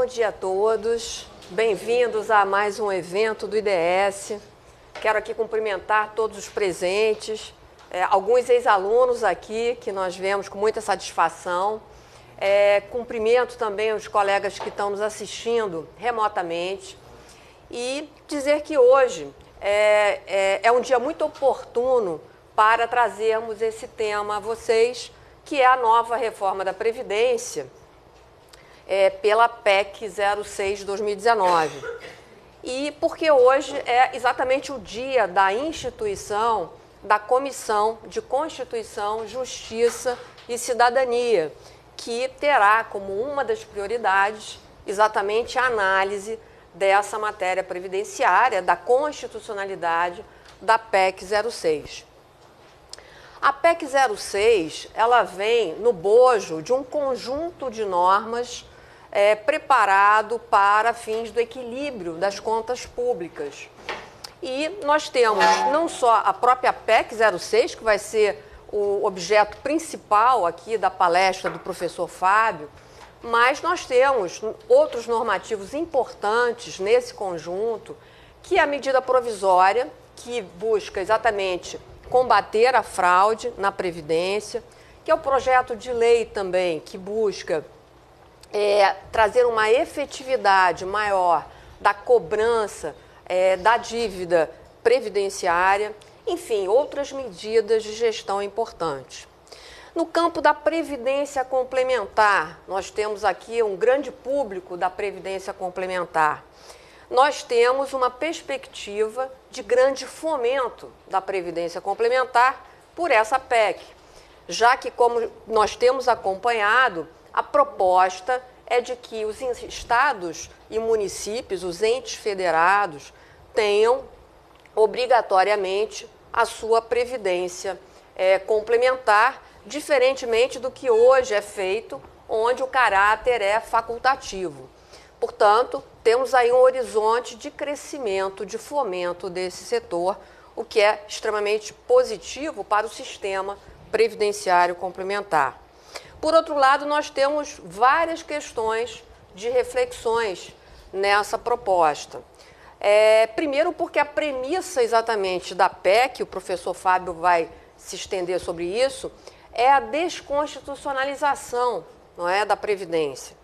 dia a todos. Bem-vindos a mais um evento do IDS. Quero aqui cumprimentar todos os presentes, alguns ex-alunos aqui que nós vemos com muita satisfação. Cumprimento também os colegas que estão nos assistindo remotamente e dizer que hoje é um dia muito oportuno para trazermos esse tema a vocês, que é a nova reforma da Previdência, pela PEC 06 de 2019. E porque hoje é exatamente o dia da instituição da Comissão de Constituição, Justiça e Cidadania, que terá como uma das prioridades exatamente a análise dessa matéria previdenciária, da constitucionalidade da PEC 06. A PEC 06, ela vem no bojo de um conjunto de normas preparado para fins do equilíbrio das contas públicas. E nós temos não só a própria PEC 06, que vai ser o objeto principal aqui da palestra do professor Fábio, mas nós temos outros normativos importantes nesse conjunto, que é a medida provisória, que busca exatamente combater a fraude na Previdência, que é o projeto de lei também, que busca trazer uma efetividade maior da cobrança da dívida previdenciária, enfim, outras medidas de gestão importantes. No campo da Previdência Complementar, nós temos aqui um grande público da Previdência Complementar. Nós temos uma perspectiva de grande fomento da Previdência Complementar por essa PEC, já que, como nós temos acompanhado, a proposta é de que os estados e municípios, os entes federados, tenham obrigatoriamente a sua previdência complementar, diferentemente do que hoje é feito, onde o caráter é facultativo. Portanto, temos aí um horizonte de crescimento, de fomento desse setor, o que é extremamente positivo para o sistema previdenciário complementar. Por outro lado, nós temos várias questões de reflexões nessa proposta. Primeiro, porque a premissa exatamente da PEC, o professor Fábio vai se estender sobre isso, é a desconstitucionalização, não é, da Previdência.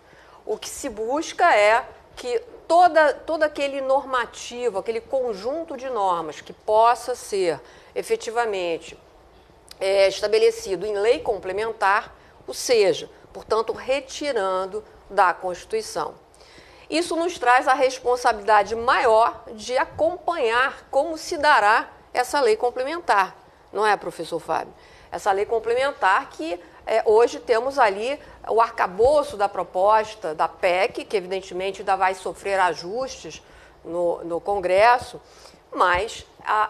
O que se busca é que todo aquele normativo, aquele conjunto de normas que possa ser efetivamente estabelecido em lei complementar, ou seja, portanto, retirando da Constituição. Isso nos traz a responsabilidade maior de acompanhar como se dará essa lei complementar, não é, professor Fábio? Essa lei complementar que hoje temos ali o arcabouço da proposta da PEC, que evidentemente ainda vai sofrer ajustes no Congresso, mas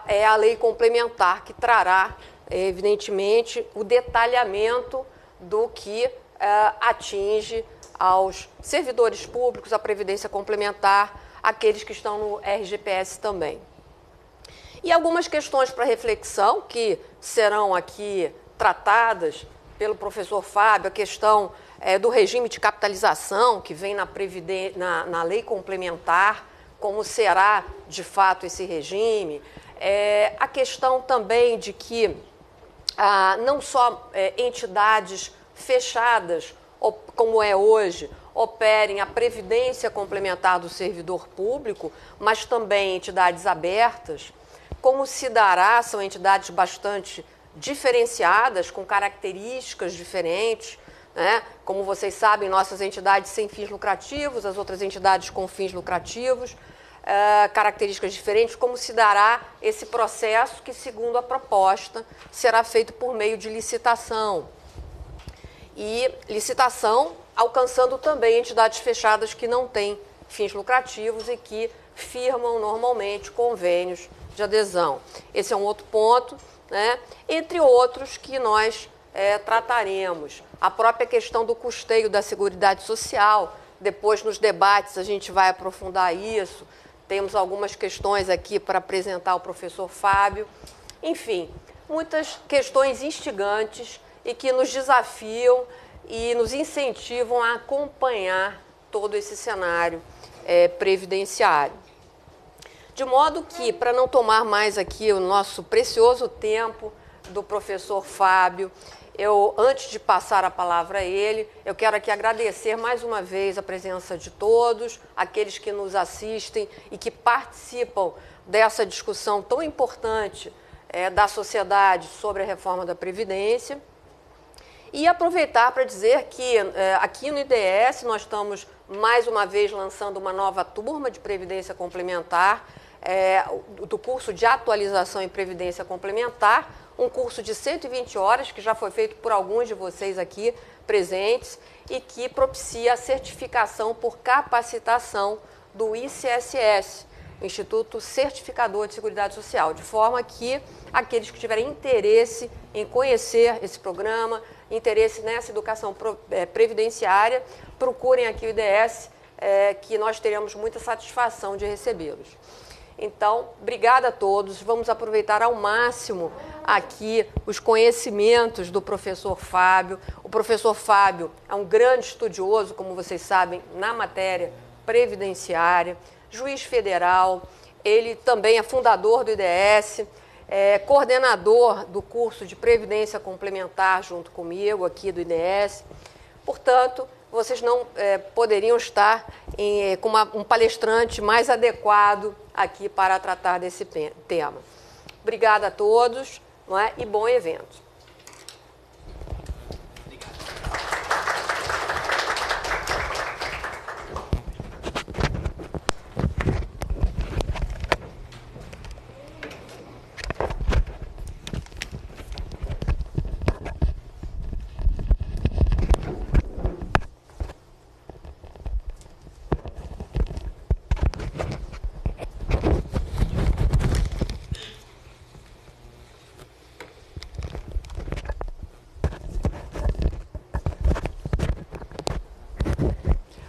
é a lei complementar que trará, evidentemente, o detalhamento do que atinge aos servidores públicos, a Previdência Complementar, aqueles que estão no RGPS também. E algumas questões para reflexão que serão aqui tratadas pelo professor Fábio, a questão do regime de capitalização que vem na lei complementar, como será de fato esse regime, a questão também de que não só entidades fechadas, como é hoje, operem a previdência complementar do servidor público, mas também entidades abertas, como se dará, são entidades bastante diferenciadas, com características diferentes, né? Como vocês sabem, nossas entidades sem fins lucrativos, as outras entidades com fins lucrativos, características diferentes, como se dará esse processo que, segundo a proposta, será feito por meio de licitação. E licitação alcançando também entidades fechadas que não têm fins lucrativos e que firmam normalmente convênios de adesão. Esse é um outro ponto, né? Entre outros que nós trataremos. A própria questão do custeio da Seguridade Social, depois nos debates a gente vai aprofundar isso. Temos algumas questões aqui para apresentar ao professor Fábio. Enfim, muitas questões instigantes e que nos desafiam e nos incentivam a acompanhar todo esse cenário previdenciário. De modo que, para não tomar mais aqui o nosso precioso tempo do professor Fábio, antes de passar a palavra a ele, eu quero aqui agradecer mais uma vez a presença de todos, aqueles que nos assistem e que participam dessa discussão tão importante da sociedade sobre a reforma da Previdência. E aproveitar para dizer que aqui no IDS nós estamos mais uma vez lançando uma nova turma de Previdência Complementar, do curso de atualização em Previdência Complementar, um curso de 120 horas, que já foi feito por alguns de vocês aqui presentes, e que propicia a certificação por capacitação do ICSS, Instituto Certificador de Seguridade Social, de forma que aqueles que tiverem interesse em conhecer esse programa, interesse nessa educação previdenciária, procurem aqui o IDS, que nós teremos muita satisfação de recebê-los. Então, obrigada a todos. Vamos aproveitar ao máximo aqui os conhecimentos do professor Fábio. O professor Fábio é um grande estudioso, como vocês sabem, na matéria previdenciária, juiz federal, ele também é fundador do IDS, coordenador do curso de Previdência Complementar junto comigo aqui do IDS. Portanto, vocês não poderiam estar com um palestrante mais adequado aqui para tratar desse tema. Obrigada a todos, não é? E bom evento.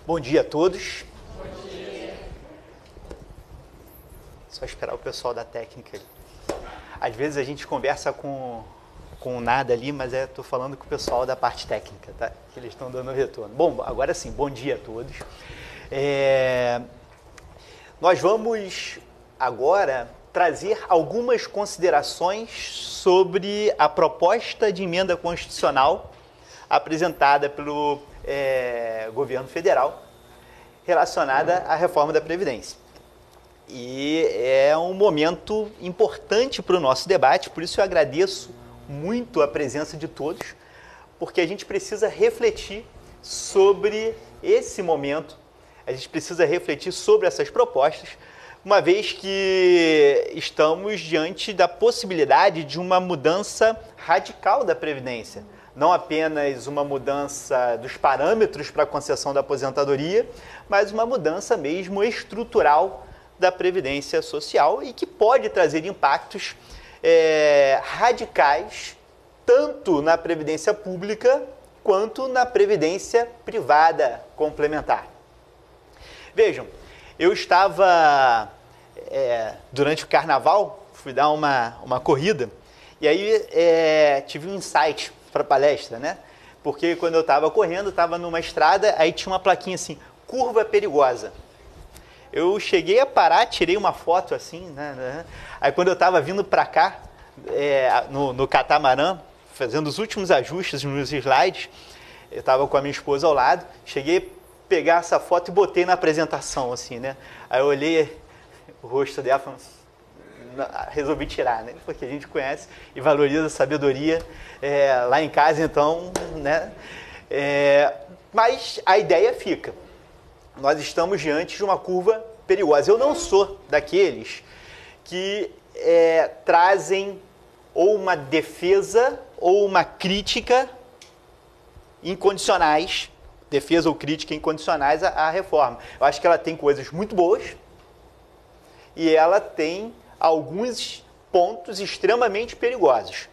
Bom dia a todos. Bom dia. Só esperar o pessoal da técnica. Às vezes a gente conversa com nada ali, mas estou falando com o pessoal da parte técnica, tá? Que eles estão dando retorno. Bom, agora sim, bom dia a todos. Nós vamos agora trazer algumas considerações sobre a proposta de emenda constitucional apresentada pelo governo federal relacionada à reforma da Previdência. E é um momento importante para o nosso debate, por isso eu agradeço muito a presença de todos, porque a gente precisa refletir sobre esse momento, a gente precisa refletir sobre essas propostas, uma vez que estamos diante da possibilidade de uma mudança radical da Previdência. Não apenas uma mudança dos parâmetros para a concessão da aposentadoria, mas uma mudança mesmo estrutural da Previdência Social e que pode trazer impactos radicais tanto na Previdência Pública quanto na Previdência Privada Complementar. Vejam, eu estava, durante o Carnaval, fui dar uma corrida e aí tive um insight para a palestra, né? Porque quando eu estava correndo, estava numa estrada, aí tinha uma plaquinha assim, curva perigosa. Eu cheguei a parar, tirei uma foto assim, né? Aí quando eu estava vindo para cá, no catamarã, fazendo os últimos ajustes nos slides, eu estava com a minha esposa ao lado, cheguei a pegar essa foto e botei na apresentação, assim, né? Aí eu olhei o rosto dela e falei, resolvi tirar, né? Porque a gente conhece e valoriza a sabedoria lá em casa, então, né? Mas a ideia fica. Nós estamos diante de uma curva perigosa. Eu não sou daqueles que trazem ou uma defesa ou uma crítica incondicionais, defesa ou crítica incondicionais à reforma. Eu acho que ela tem coisas muito boas e ela tem alguns pontos extremamente perigosos.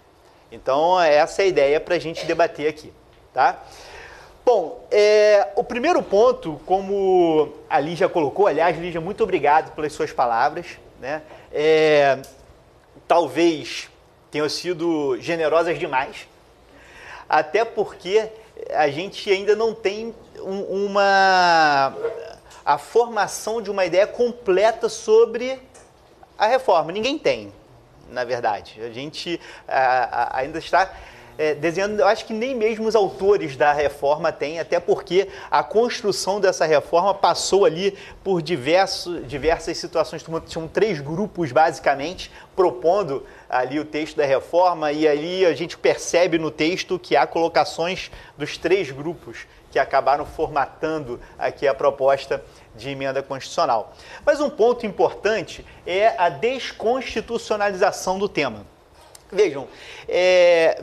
Então, essa é a ideia para a gente debater aqui, tá? Bom, o primeiro ponto, como a Lígia colocou, aliás, Lígia, muito obrigado pelas suas palavras, né? Talvez tenham sido generosas demais, até porque a gente ainda não tem a formação de uma ideia completa sobre a reforma. Ninguém tem, na verdade. A gente ainda está desenhando, eu acho que nem mesmo os autores da reforma têm, até porque a construção dessa reforma passou ali por diversas situações. Tinham 3 grupos, basicamente, propondo ali o texto da reforma, e ali a gente percebe no texto que há colocações dos 3 grupos que acabaram formatando aqui a proposta de emenda constitucional. Mas um ponto importante é a desconstitucionalização do tema. Vejam,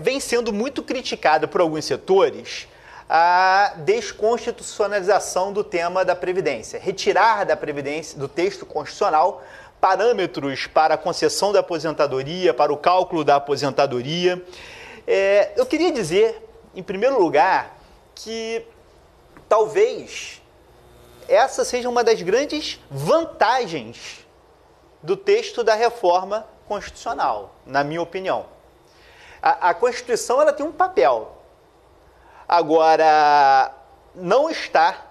vem sendo muito criticada por alguns setores a desconstitucionalização do tema da Previdência. Retirar da Previdência, do texto constitucional, parâmetros para a concessão da aposentadoria, para o cálculo da aposentadoria. Eu queria dizer, em primeiro lugar, que talvez essa seja uma das grandes vantagens do texto da reforma constitucional, na minha opinião. A Constituição ela tem um papel. Agora, não está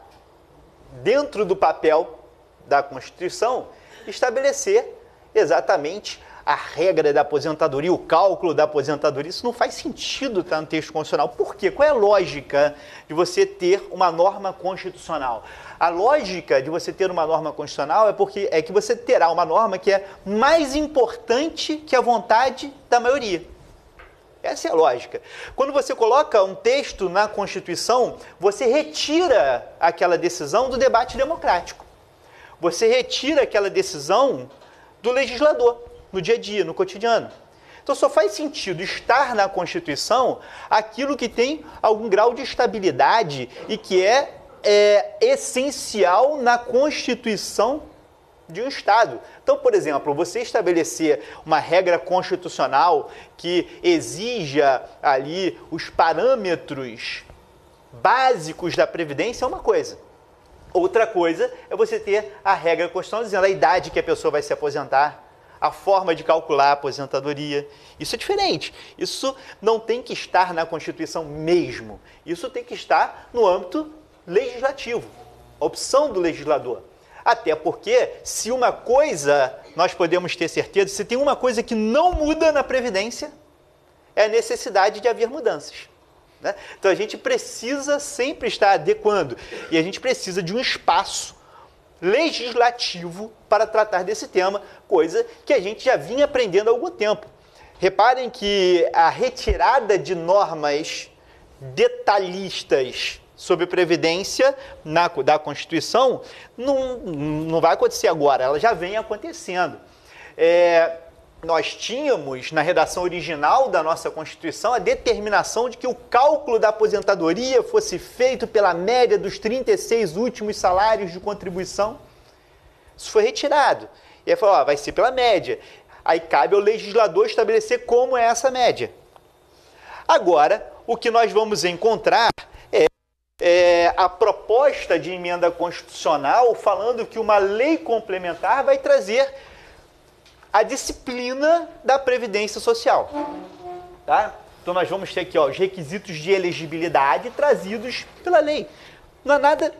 dentro do papel da Constituição estabelecer exatamente a regra da aposentadoria, o cálculo da aposentadoria. Isso não faz sentido estar no texto constitucional. Por quê? Qual é a lógica de você ter uma norma constitucional? A lógica de você ter uma norma constitucional é que você terá uma norma que é mais importante que a vontade da maioria. Essa é a lógica. Quando você coloca um texto na Constituição, você retira aquela decisão do debate democrático. Você retira aquela decisão do legislador, no dia a dia, no cotidiano. Então só faz sentido estar na Constituição aquilo que tem algum grau de estabilidade e que é essencial na Constituição de um Estado. Então, por exemplo, você estabelecer uma regra constitucional que exija ali os parâmetros básicos da Previdência é uma coisa. Outra coisa é você ter a regra constitucional dizendo a idade que a pessoa vai se aposentar, a forma de calcular a aposentadoria. Isso é diferente. Isso não tem que estar na Constituição mesmo. Isso tem que estar no âmbito legislativo, a opção do legislador. Até porque, se uma coisa nós podemos ter certeza, se tem uma coisa que não muda na Previdência, é a necessidade de haver mudanças. Né? Então a gente precisa sempre estar adequando e a gente precisa de um espaço legislativo para tratar desse tema, coisa que a gente já vinha aprendendo há algum tempo. Reparem que a retirada de normas detalhistas sobre Previdência da Constituição não vai acontecer agora, ela já vem acontecendo. Nós tínhamos, na redação original da nossa Constituição, a determinação de que o cálculo da aposentadoria fosse feito pela média dos 36 últimos salários de contribuição. Isso foi retirado. E aí falou, vai ser pela média. Aí cabe ao legislador estabelecer como é essa média. Agora, o que nós vamos encontrar é a proposta de emenda constitucional falando que uma lei complementar vai trazer a disciplina da Previdência Social. Tá? Então nós vamos ter aqui os requisitos de elegibilidade trazidos pela lei. Não há nada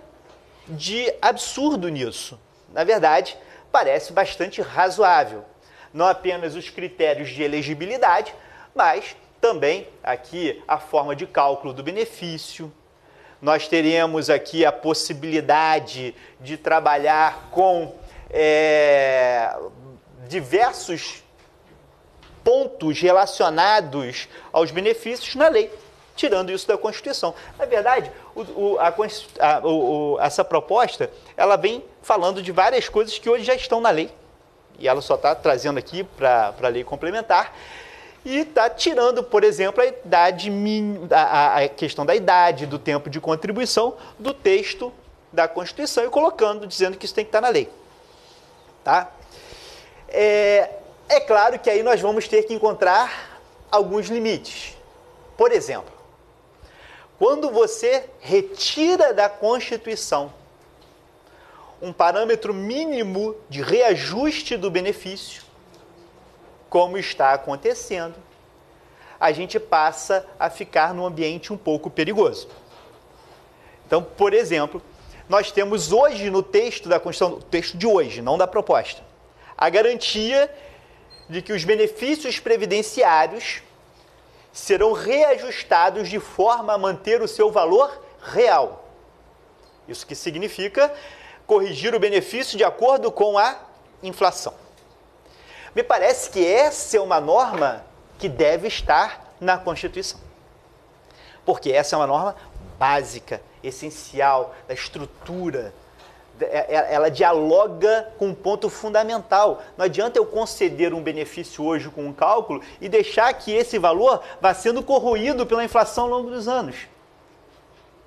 de absurdo nisso. Na verdade, parece bastante razoável. Não apenas os critérios de elegibilidade, mas também aqui a forma de cálculo do benefício. Nós teremos aqui a possibilidade de trabalhar com diversos pontos relacionados aos benefícios na lei, tirando isso da Constituição. Na verdade, essa proposta ela vem falando de várias coisas que hoje já estão na lei, e ela só está trazendo aqui para a lei complementar, e está tirando, por exemplo, a questão da idade, do tempo de contribuição do texto da Constituição e colocando, dizendo que isso tem que estar na lei. Tá? É claro que aí nós vamos ter que encontrar alguns limites. Por exemplo, quando você retira da Constituição um parâmetro mínimo de reajuste do benefício, como está acontecendo, a gente passa a ficar num ambiente um pouco perigoso. Então, por exemplo, nós temos hoje no texto da Constituição, o texto de hoje, não da proposta, a garantia de que os benefícios previdenciários serão reajustados de forma a manter o seu valor real. Isso que significa corrigir o benefício de acordo com a inflação. Me parece que essa é uma norma que deve estar na Constituição. Porque essa é uma norma básica, essencial, da estrutura. Ela dialoga com um ponto fundamental. Não adianta eu conceder um benefício hoje com um cálculo e deixar que esse valor vá sendo corroído pela inflação ao longo dos anos.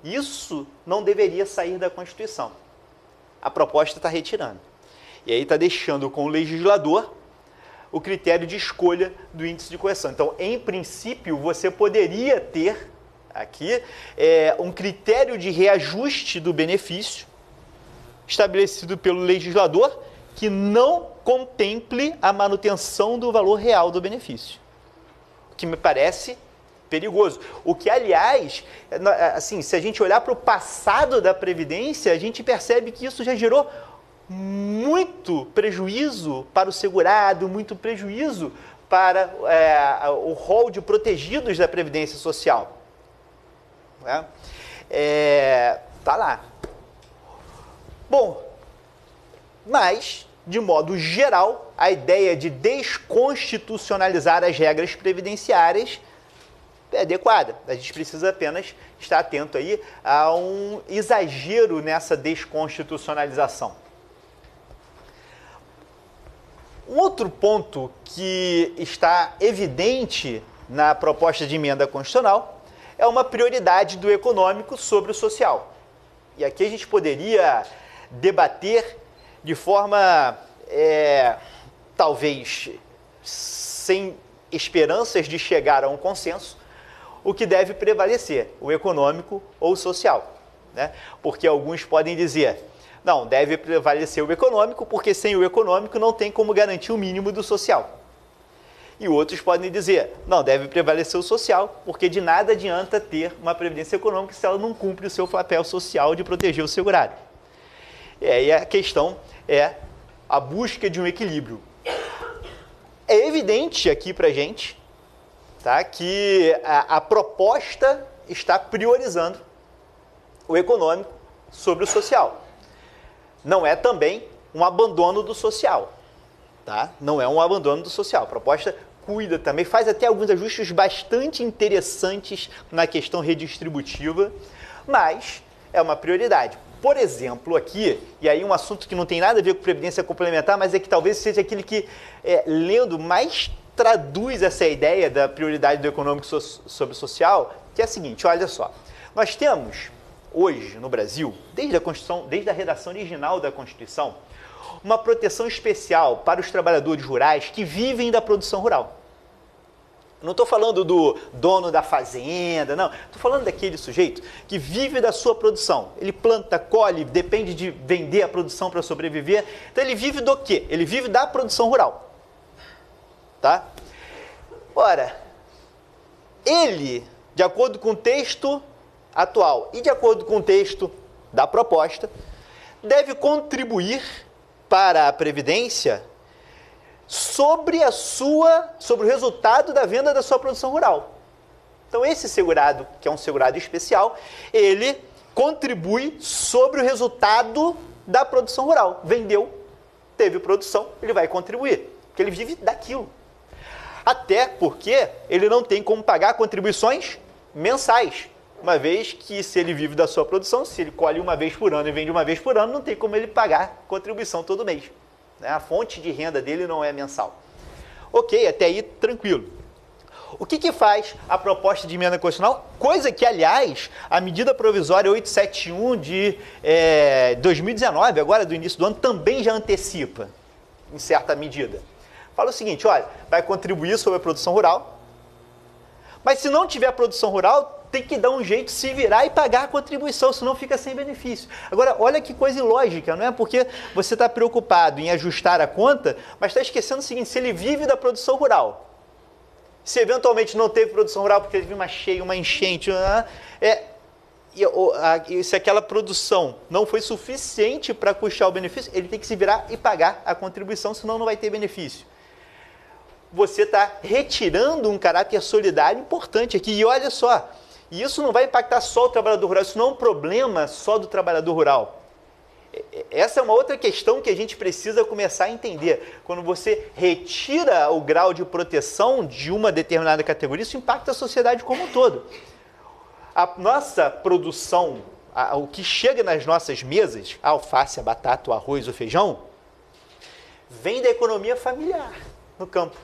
Isso não deveria sair da Constituição. A proposta está retirando. E aí está deixando com o legislador o critério de escolha do índice de correção. Então, em princípio, você poderia ter aqui um critério de reajuste do benefício estabelecido pelo legislador que não contemple a manutenção do valor real do benefício. O que me parece perigoso. O que, aliás, assim, se a gente olhar para o passado da Previdência, a gente percebe que isso já gerou muito prejuízo para o segurado, muito prejuízo para o rol de protegidos da Previdência Social. Tá lá. Bom, mas, de modo geral, a ideia de desconstitucionalizar as regras previdenciárias é adequada. A gente precisa apenas estar atento aí a um exagero nessa desconstitucionalização. Um outro ponto que está evidente na proposta de emenda constitucional é uma prioridade do econômico sobre o social. E aqui a gente poderia debater de forma, talvez, sem esperanças de chegar a um consenso, o que deve prevalecer, o econômico ou o social, né? Porque alguns podem dizer, não, deve prevalecer o econômico, porque sem o econômico não tem como garantir o mínimo do social. E outros podem dizer, não, deve prevalecer o social, porque de nada adianta ter uma previdência econômica se ela não cumpre o seu papel social de proteger o segurado. E aí a questão é a busca de um equilíbrio. É evidente aqui para a gente, tá, que a proposta está priorizando o econômico sobre o social. Não é também um abandono do social, tá? Não é um abandono do social. A proposta cuida também, faz até alguns ajustes bastante interessantes na questão redistributiva, mas é uma prioridade. Por exemplo, aqui, e aí um assunto que não tem nada a ver com previdência complementar, mas é que talvez seja aquele que, lendo, mais traduz essa ideia da prioridade do econômico sobre o social, que é a seguinte, olha só, nós temos hoje no Brasil, desde a Constituição, desde a redação original da Constituição, uma proteção especial para os trabalhadores rurais que vivem da produção rural. Não estou falando do dono da fazenda, não. Estou falando daquele sujeito que vive da sua produção. Ele planta, colhe, depende de vender a produção para sobreviver. Então ele vive do quê? Ele vive da produção rural. Tá? Ora, ele, de acordo com o texto atual e de acordo com o texto da proposta, deve contribuir para a Previdência sobre o resultado da venda da sua produção rural. Então esse segurado, que é um segurado especial, ele contribui sobre o resultado da produção rural. Vendeu, teve produção, ele vai contribuir, porque ele vive daquilo. Até porque ele não tem como pagar contribuições mensais, uma vez que se ele vive da sua produção, se ele colhe uma vez por ano e vende uma vez por ano, não tem como ele pagar contribuição todo mês. A fonte de renda dele não é mensal. Ok, até aí tranquilo. O que faz a proposta de emenda constitucional? Coisa que, aliás, a medida provisória 871 de 2019, agora do início do ano, também já antecipa, em certa medida. Fala o seguinte, olha, vai contribuir sobre a produção rural, mas se não tiver produção rural, tem que dar um jeito de se virar e pagar a contribuição, senão fica sem benefício. Agora, olha que coisa ilógica, não é? Porque você está preocupado em ajustar a conta, mas está esquecendo o seguinte, se ele vive da produção rural, se eventualmente não teve produção rural porque teve uma cheia, uma enchente, E se aquela produção não foi suficiente para custear o benefício, ele tem que se virar e pagar a contribuição, senão não vai ter benefício. Você está retirando um caráter solidário importante aqui. E olha só, isso não vai impactar só o trabalhador rural, isso não é um problema só do trabalhador rural. Essa é uma outra questão que a gente precisa começar a entender. Quando você retira o grau de proteção de uma determinada categoria, isso impacta a sociedade como um todo. A nossa produção, o que chega nas nossas mesas, a alface, a batata, o arroz, o feijão, vem da economia familiar no campo.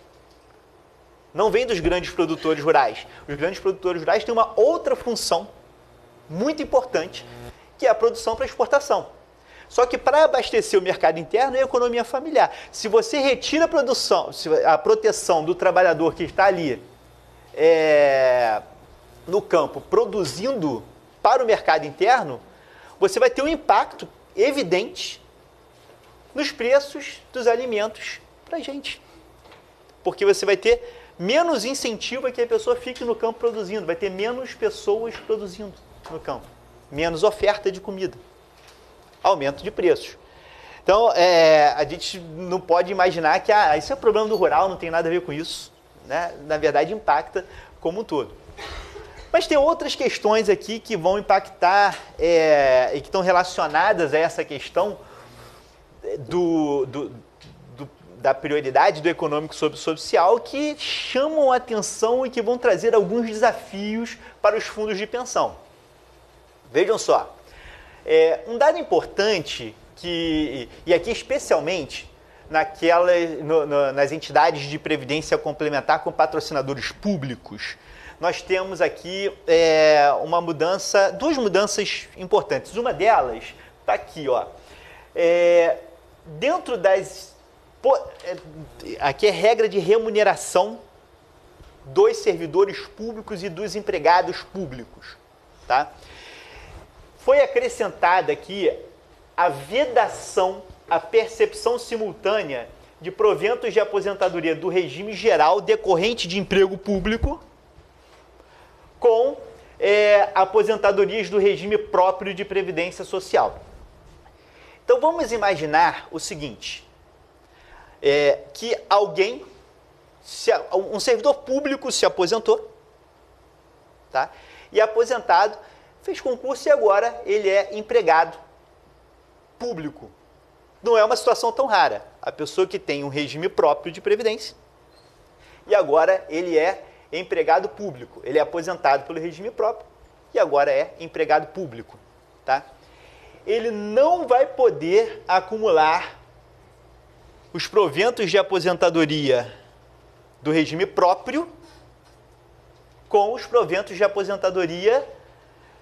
Não vem dos grandes produtores rurais. Os grandes produtores rurais têm uma outra função muito importante, que é a produção para exportação. Só que para abastecer o mercado interno é a economia familiar. Se você retira a proteção do trabalhador que está ali no campo produzindo para o mercado interno, você vai ter um impacto evidente nos preços dos alimentos para a gente. Porque você vai ter menos incentivo a que a pessoa fique no campo produzindo, vai ter menos pessoas produzindo no campo, menos oferta de comida, aumento de preços. Então, a gente não pode imaginar que isso é problema do rural, não tem nada a ver com isso, né? Na verdade, impacta como um todo. Mas tem outras questões aqui que vão impactar e que estão relacionadas a essa questão da prioridade do econômico sobre o social, que chamam a atenção e que vão trazer alguns desafios para os fundos de pensão. Vejam só, um dado importante, e aqui especialmente nas entidades de previdência complementar com patrocinadores públicos, nós temos aqui duas mudanças importantes. Uma delas está aqui, ó. Dentro aqui é regra de remuneração dos servidores públicos e dos empregados públicos, tá? Foi acrescentada aqui a vedação, a percepção simultânea de proventos de aposentadoria do regime geral decorrente de emprego público com aposentadorias do regime próprio de previdência social. Então vamos imaginar o seguinte, que um servidor público se aposentou, tá? E aposentado, fez concurso e agora ele é empregado público. Não é uma situação tão rara. A pessoa que tem um regime próprio de previdência e agora ele é empregado público. Ele é aposentado pelo regime próprio e agora é empregado público, tá? Ele não vai poder acumular os proventos de aposentadoria do regime próprio com os proventos de aposentadoria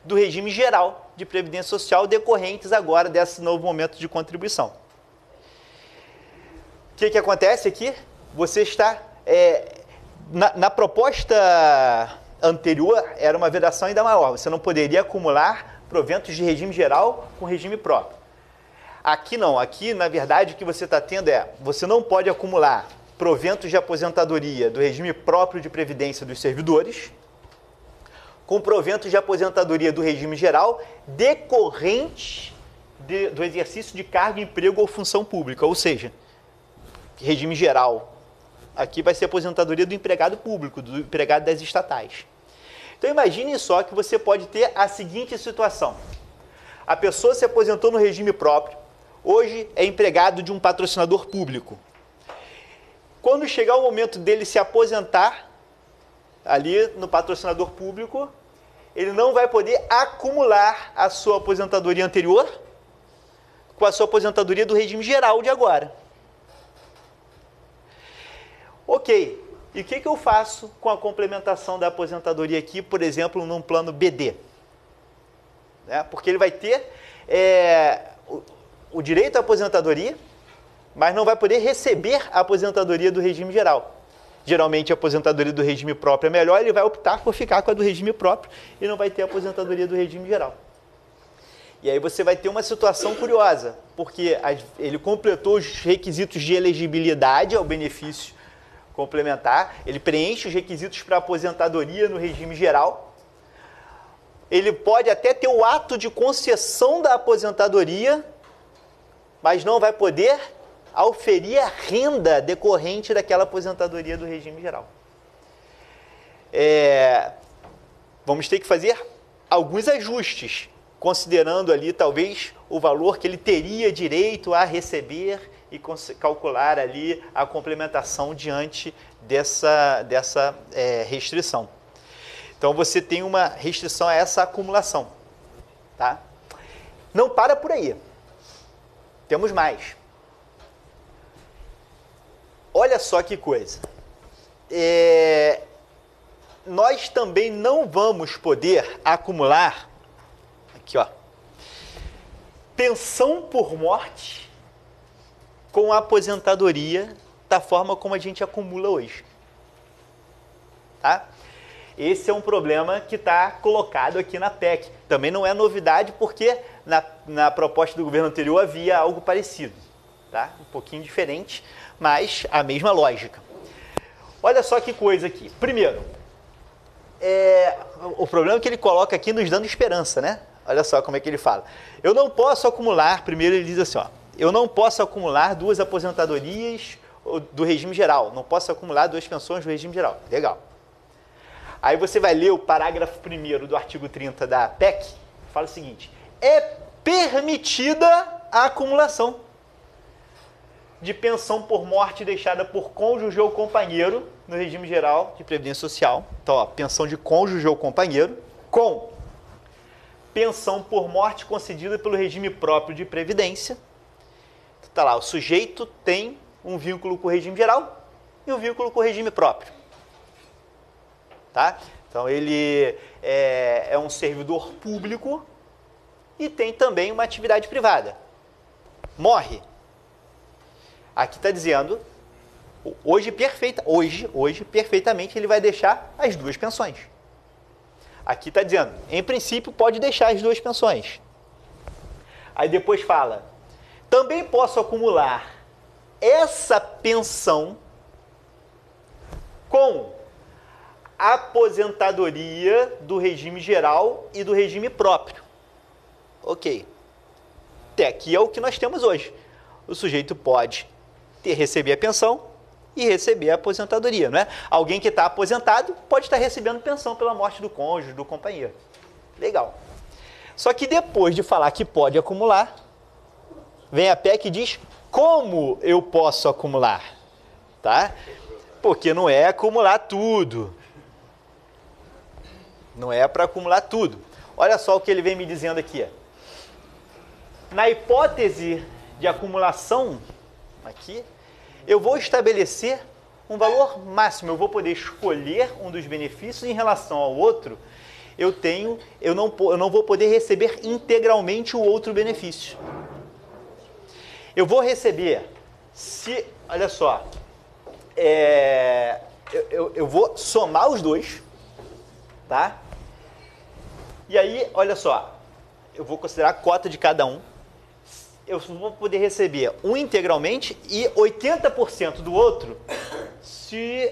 do regime geral de previdência social decorrentes agora desse novo momento de contribuição. O que acontece aqui? Você está... Na proposta anterior, era uma vedação ainda maior. Você não poderia acumular proventos de regime geral com regime próprio. Aqui não. Aqui, na verdade, o que você está tendo você não pode acumular proventos de aposentadoria do regime próprio de previdência dos servidores com proventos de aposentadoria do regime geral decorrente do exercício de cargo, emprego ou função pública. Ou seja, regime geral, aqui vai ser a aposentadoria do empregado público, do empregado das estatais. Então imagine só que você pode ter a seguinte situação. A pessoa se aposentou no regime próprio, hoje é empregado de um patrocinador público. Quando chegar o momento dele se aposentar, ali no patrocinador público, ele não vai poder acumular a sua aposentadoria anterior com a sua aposentadoria do regime geral de agora. Ok, e o que eu faço com a complementação da aposentadoria aqui, por exemplo, num plano BD? Porque ele vai ter o direito à aposentadoria, mas não vai poder receber a aposentadoria do regime geral. Geralmente a aposentadoria do regime próprio é melhor, ele vai optar por ficar com a do regime próprio e não vai ter a aposentadoria do regime geral. E aí você vai ter uma situação curiosa, porque ele completou os requisitos de elegibilidade ao benefício complementar, ele preenche os requisitos para aposentadoria no regime geral, ele pode até ter o ato de concessão da aposentadoria, mas não vai poder auferir a renda decorrente daquela aposentadoria do regime geral. Vamos ter que fazer alguns ajustes, considerando ali talvez o valor que ele teria direito a receber e calcular ali a complementação diante dessa restrição. Então você tem uma restrição a essa acumulação, tá? Não para por aí. Temos mais. Olha só que coisa. Nós também não vamos poder acumular, aqui ó, pensão por morte com a aposentadoria da forma como a gente acumula hoje. Tá? Esse é um problema que está colocado aqui na PEC. Também não é novidade porque na proposta do governo anterior havia algo parecido. Tá? Um pouquinho diferente, mas a mesma lógica. Olha só que coisa aqui. Primeiro, o problema é que ele coloca aqui nos dando esperança, né? Olha só como é que ele fala. Eu não posso acumular, primeiro ele diz assim, ó, eu não posso acumular 2 aposentadorias do regime geral, não posso acumular 2 pensões do regime geral. Legal. Aí você vai ler o parágrafo 1º do artigo 30 da PEC, fala o seguinte, é permitida a acumulação de pensão por morte deixada por cônjuge ou companheiro no regime geral de previdência social. Então, ó, pensão de cônjuge ou companheiro com pensão por morte concedida pelo regime próprio de previdência. Tá lá, o sujeito tem um vínculo com o regime geral e um vínculo com o regime próprio. Tá? Então, ele é um servidor público e tem também uma atividade privada. Morre. Aqui está dizendo, hoje perfeitamente ele vai deixar as 2 pensões. Aqui está dizendo, em princípio pode deixar as 2 pensões. Aí depois fala, também posso acumular essa pensão com aposentadoria do regime geral e do regime próprio. Ok. Até aqui é o que nós temos hoje. O sujeito pode receber a pensão e receber a aposentadoria, não é? Alguém que está aposentado pode estar recebendo pensão pela morte do cônjuge, do companheiro. Legal. Só que depois de falar que pode acumular, vem a PEC e diz como eu posso acumular, tá? Porque não é acumular tudo. Não é para acumular tudo. Olha só o que ele vem me dizendo aqui. Na hipótese de acumulação, aqui, eu vou estabelecer um valor máximo. Eu vou poder escolher um dos benefícios em relação ao outro. Eu não vou poder receber integralmente o outro benefício. Eu vou receber, olha só, eu vou somar os 2, tá? E aí, olha só, eu vou considerar a cota de cada um. Eu vou poder receber um integralmente e 80% do outro se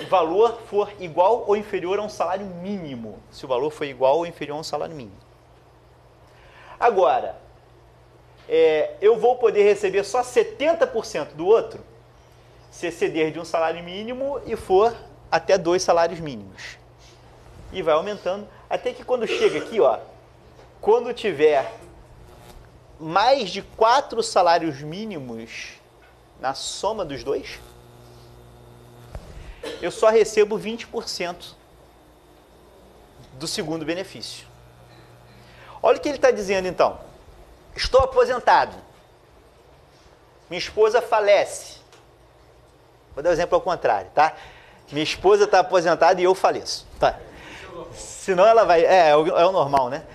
o valor for igual ou inferior a um salário mínimo. Se o valor for igual ou inferior a um salário mínimo. Agora, eu vou poder receber só 70% do outro se exceder de um salário mínimo e for até 2 salários mínimos. E vai aumentando até que quando chega aqui, ó, quando tiver mais de 4 salários mínimos na soma dos 2, eu só recebo 20% do segundo benefício. Olha o que ele está dizendo então. Estou aposentado. Minha esposa falece. Vou dar um exemplo ao contrário, tá? Minha esposa está aposentada e eu faleço. Tá. Senão ela vai... É o normal, né?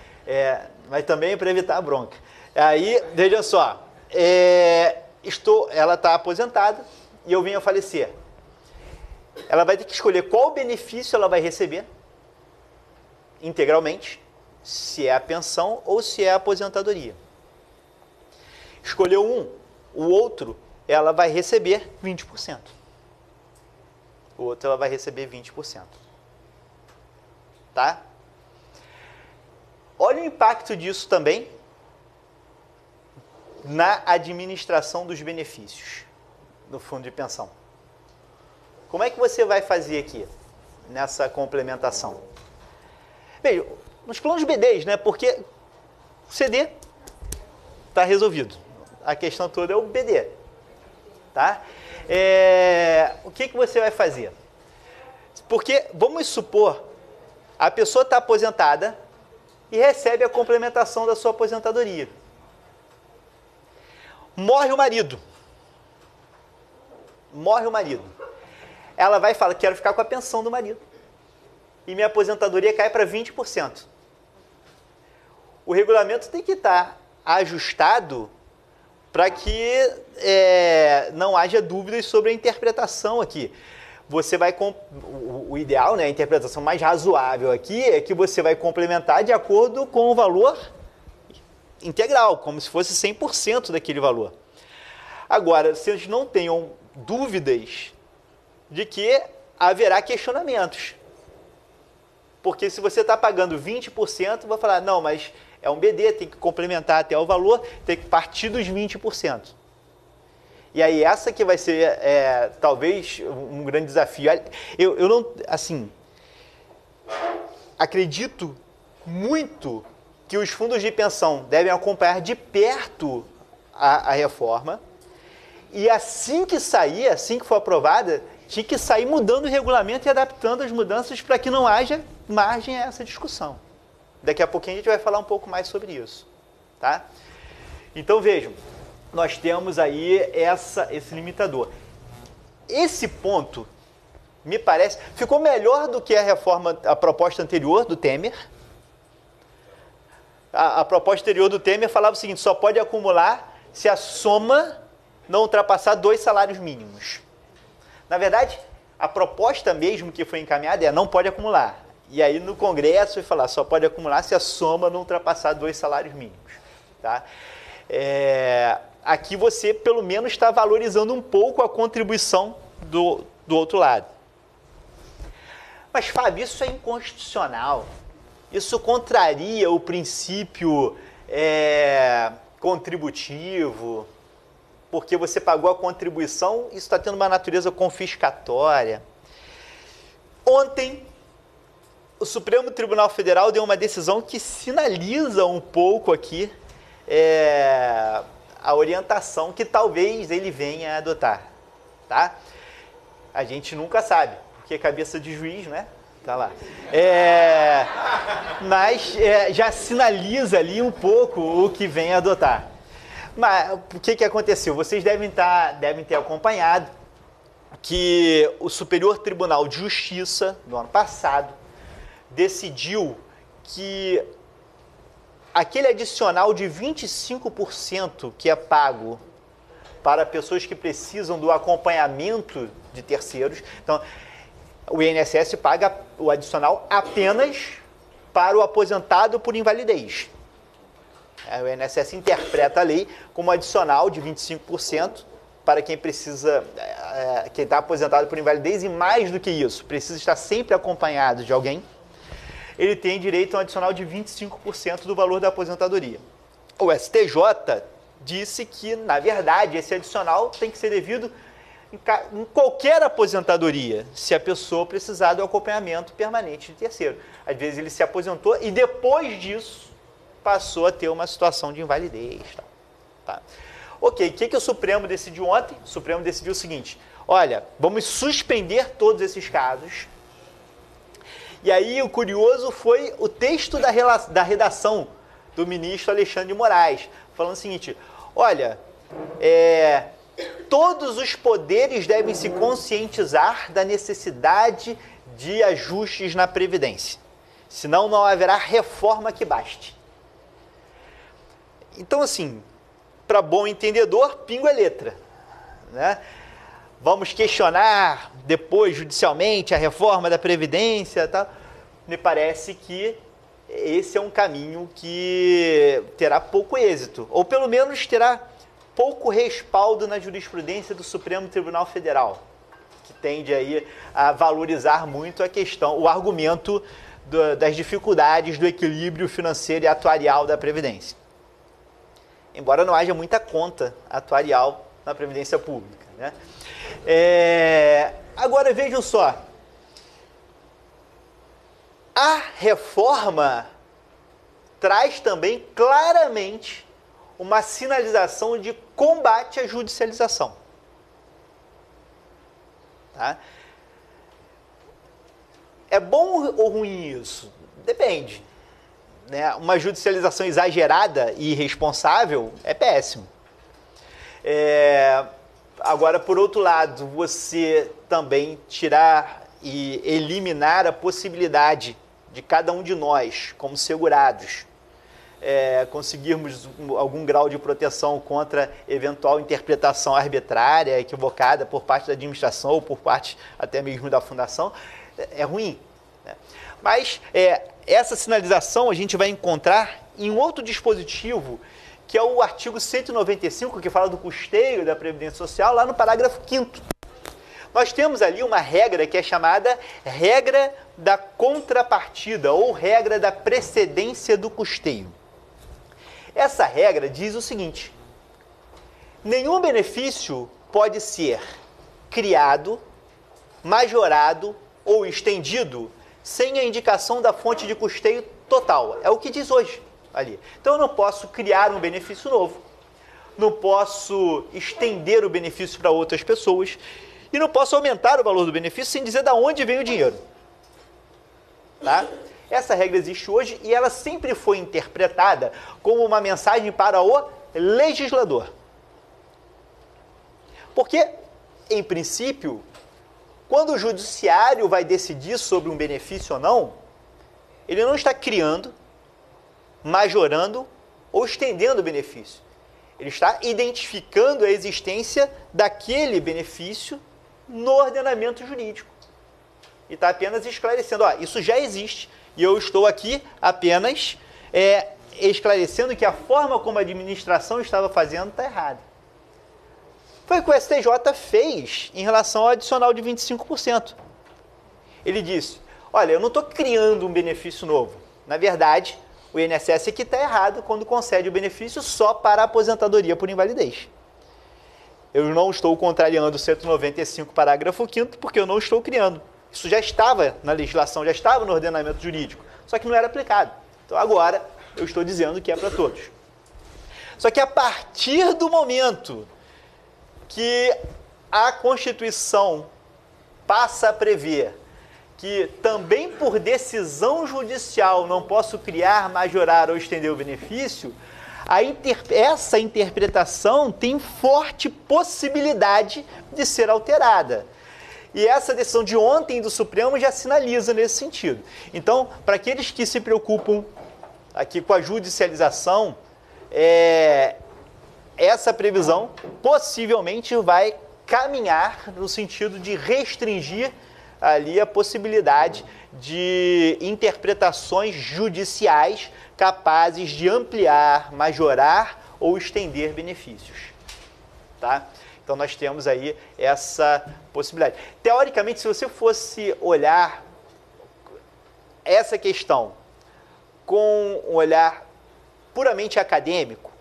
Mas também para evitar a bronca. Aí, veja só, ela está aposentada e eu venho a falecer. Ela vai ter que escolher qual benefício ela vai receber integralmente, se é a pensão ou se é a aposentadoria. Escolheu um, o outro ela vai receber 20%. O outro ela vai receber 20%. Tá? Olha o impacto disso também na administração dos benefícios do fundo de pensão. Como é que você vai fazer aqui nessa complementação? Bem, nos planos BDs, né? Porque o CD está resolvido. A questão toda é o BD, tá? O que você vai fazer? Porque, vamos supor, a pessoa está aposentada e recebe a complementação da sua aposentadoria. Morre o marido. Morre o marido. Ela vai e fala, quero ficar com a pensão do marido. E minha aposentadoria cai para 20%. O regulamento tem que estar ajustado para que não haja dúvidas sobre a interpretação aqui. Você vai o ideal, né, a interpretação mais razoável aqui é que você vai complementar de acordo com o valor integral, como se fosse 100% daquele valor. Agora, vocês não tenham dúvidas de que haverá questionamentos. Porque se você está pagando 20%, vai falar, não, mas é um BD, tem que complementar até o valor, tem que partir dos 20%. E aí essa que vai ser, talvez, um grande desafio. Eu não, assim, acredito muito que os fundos de pensão devem acompanhar de perto a reforma e assim que sair, assim que for aprovada, tinha que sair mudando o regulamento e adaptando as mudanças para que não haja margem a essa discussão. Daqui a pouquinho a gente vai falar um pouco mais sobre isso, tá? Então vejam, nós temos aí esse limitador. Esse ponto, me parece, ficou melhor do que a proposta anterior do Temer. A proposta anterior do Temer falava o seguinte, só pode acumular se a soma não ultrapassar 2 salários mínimos. Na verdade, a proposta mesmo que foi encaminhada não pode acumular. E aí no Congresso vai falar, só pode acumular se a soma não ultrapassar 2 salários mínimos. Tá? Aqui você pelo menos está valorizando um pouco a contribuição do outro lado. Mas, Fábio, isso é inconstitucional. Isso contraria o princípio contributivo, porque você pagou a contribuição, isso está tendo uma natureza confiscatória. Ontem, o Supremo Tribunal Federal deu uma decisão que sinaliza um pouco aqui a orientação que talvez ele venha a adotar, tá? A gente nunca sabe, porque cabeça de juiz, né? Tá lá. Mas já sinaliza ali um pouco o que vem a adotar. Mas o que aconteceu? Vocês devem ter acompanhado que o Superior Tribunal de Justiça, no ano passado, decidiu que aquele adicional de 25% que é pago para pessoas que precisam do acompanhamento de terceiros, então o INSS paga o adicional apenas para o aposentado por invalidez. O INSS interpreta a lei como adicional de 25% para quem precisa, quem está aposentado por invalidez, e mais do que isso, precisa estar sempre acompanhado de alguém, ele tem direito a um adicional de 25% do valor da aposentadoria. O STJ disse que, na verdade, esse adicional tem que ser devido em qualquer aposentadoria, se a pessoa precisar do acompanhamento permanente de terceiro. Às vezes ele se aposentou e depois disso passou a ter uma situação de invalidez. Tá? Ok, o que o Supremo decidiu ontem? O Supremo decidiu o seguinte, olha, vamos suspender todos esses casos. E aí o curioso foi o texto da redação do ministro Alexandre de Moraes, falando o seguinte, olha, todos os poderes devem se conscientizar da necessidade de ajustes na Previdência, senão não haverá reforma que baste. Então, assim, para bom entendedor, pingo é letra, né? Vamos questionar depois judicialmente a reforma da Previdência, tá? Me parece que esse é um caminho que terá pouco êxito, ou pelo menos terá pouco respaldo na jurisprudência do Supremo Tribunal Federal, que tende aí a valorizar muito a questão, o argumento das dificuldades do equilíbrio financeiro e atuarial da Previdência. Embora não haja muita conta atuarial na Previdência Pública, né? Agora vejam só, a reforma traz também claramente uma sinalização de combate à judicialização. Tá? É bom ou ruim isso? Depende. Né? Uma judicialização exagerada e irresponsável é péssimo. Agora, por outro lado, você também tirar e eliminar a possibilidade de cada um de nós, como segurados, conseguirmos algum grau de proteção contra eventual interpretação arbitrária, equivocada por parte da administração ou por parte até mesmo da fundação, é ruim. Né? Mas essa sinalização a gente vai encontrar em um outro dispositivo, que é o artigo 195, que fala do custeio da Previdência Social, lá no parágrafo 5º. Nós temos ali uma regra que é chamada regra da contrapartida ou regra da precedência do custeio. Essa regra diz o seguinte: nenhum benefício pode ser criado, majorado ou estendido sem a indicação da fonte de custeio total. É o que diz hoje ali. Então eu não posso criar um benefício novo, não posso estender o benefício para outras pessoas e não posso aumentar o valor do benefício sem dizer de onde vem o dinheiro. Tá? Essa regra existe hoje e ela sempre foi interpretada como uma mensagem para o legislador. Porque, em princípio, quando o judiciário vai decidir sobre um benefício ou não, ele não está criando, majorando ou estendendo o benefício. Ele está identificando a existência daquele benefício no ordenamento jurídico. E está apenas esclarecendo, isso já existe. E eu estou aqui apenas esclarecendo que a forma como a administração estava fazendo está errada. Foi o que o STJ fez em relação ao adicional de 25%. Ele disse, olha, eu não estou criando um benefício novo. Na verdade, o INSS aqui está errado quando concede o benefício só para a aposentadoria por invalidez. Eu não estou contrariando o 195, parágrafo 5º, porque eu não estou criando. Isso já estava na legislação, já estava no ordenamento jurídico, só que não era aplicado. Então agora eu estou dizendo que é para todos. Só que a partir do momento que a Constituição passa a prever que também por decisão judicial não posso criar, majorar ou estender o benefício, essa interpretação tem forte possibilidade de ser alterada. E essa decisão de ontem do Supremo já sinaliza nesse sentido. Então, para aqueles que se preocupam aqui com a judicialização, essa previsão possivelmente vai caminhar no sentido de restringir ali a possibilidade de interpretações judiciais capazes de ampliar, majorar ou estender benefícios. Tá? Então nós temos aí essa possibilidade. Teoricamente, se você fosse olhar essa questão com um olhar puramente acadêmico,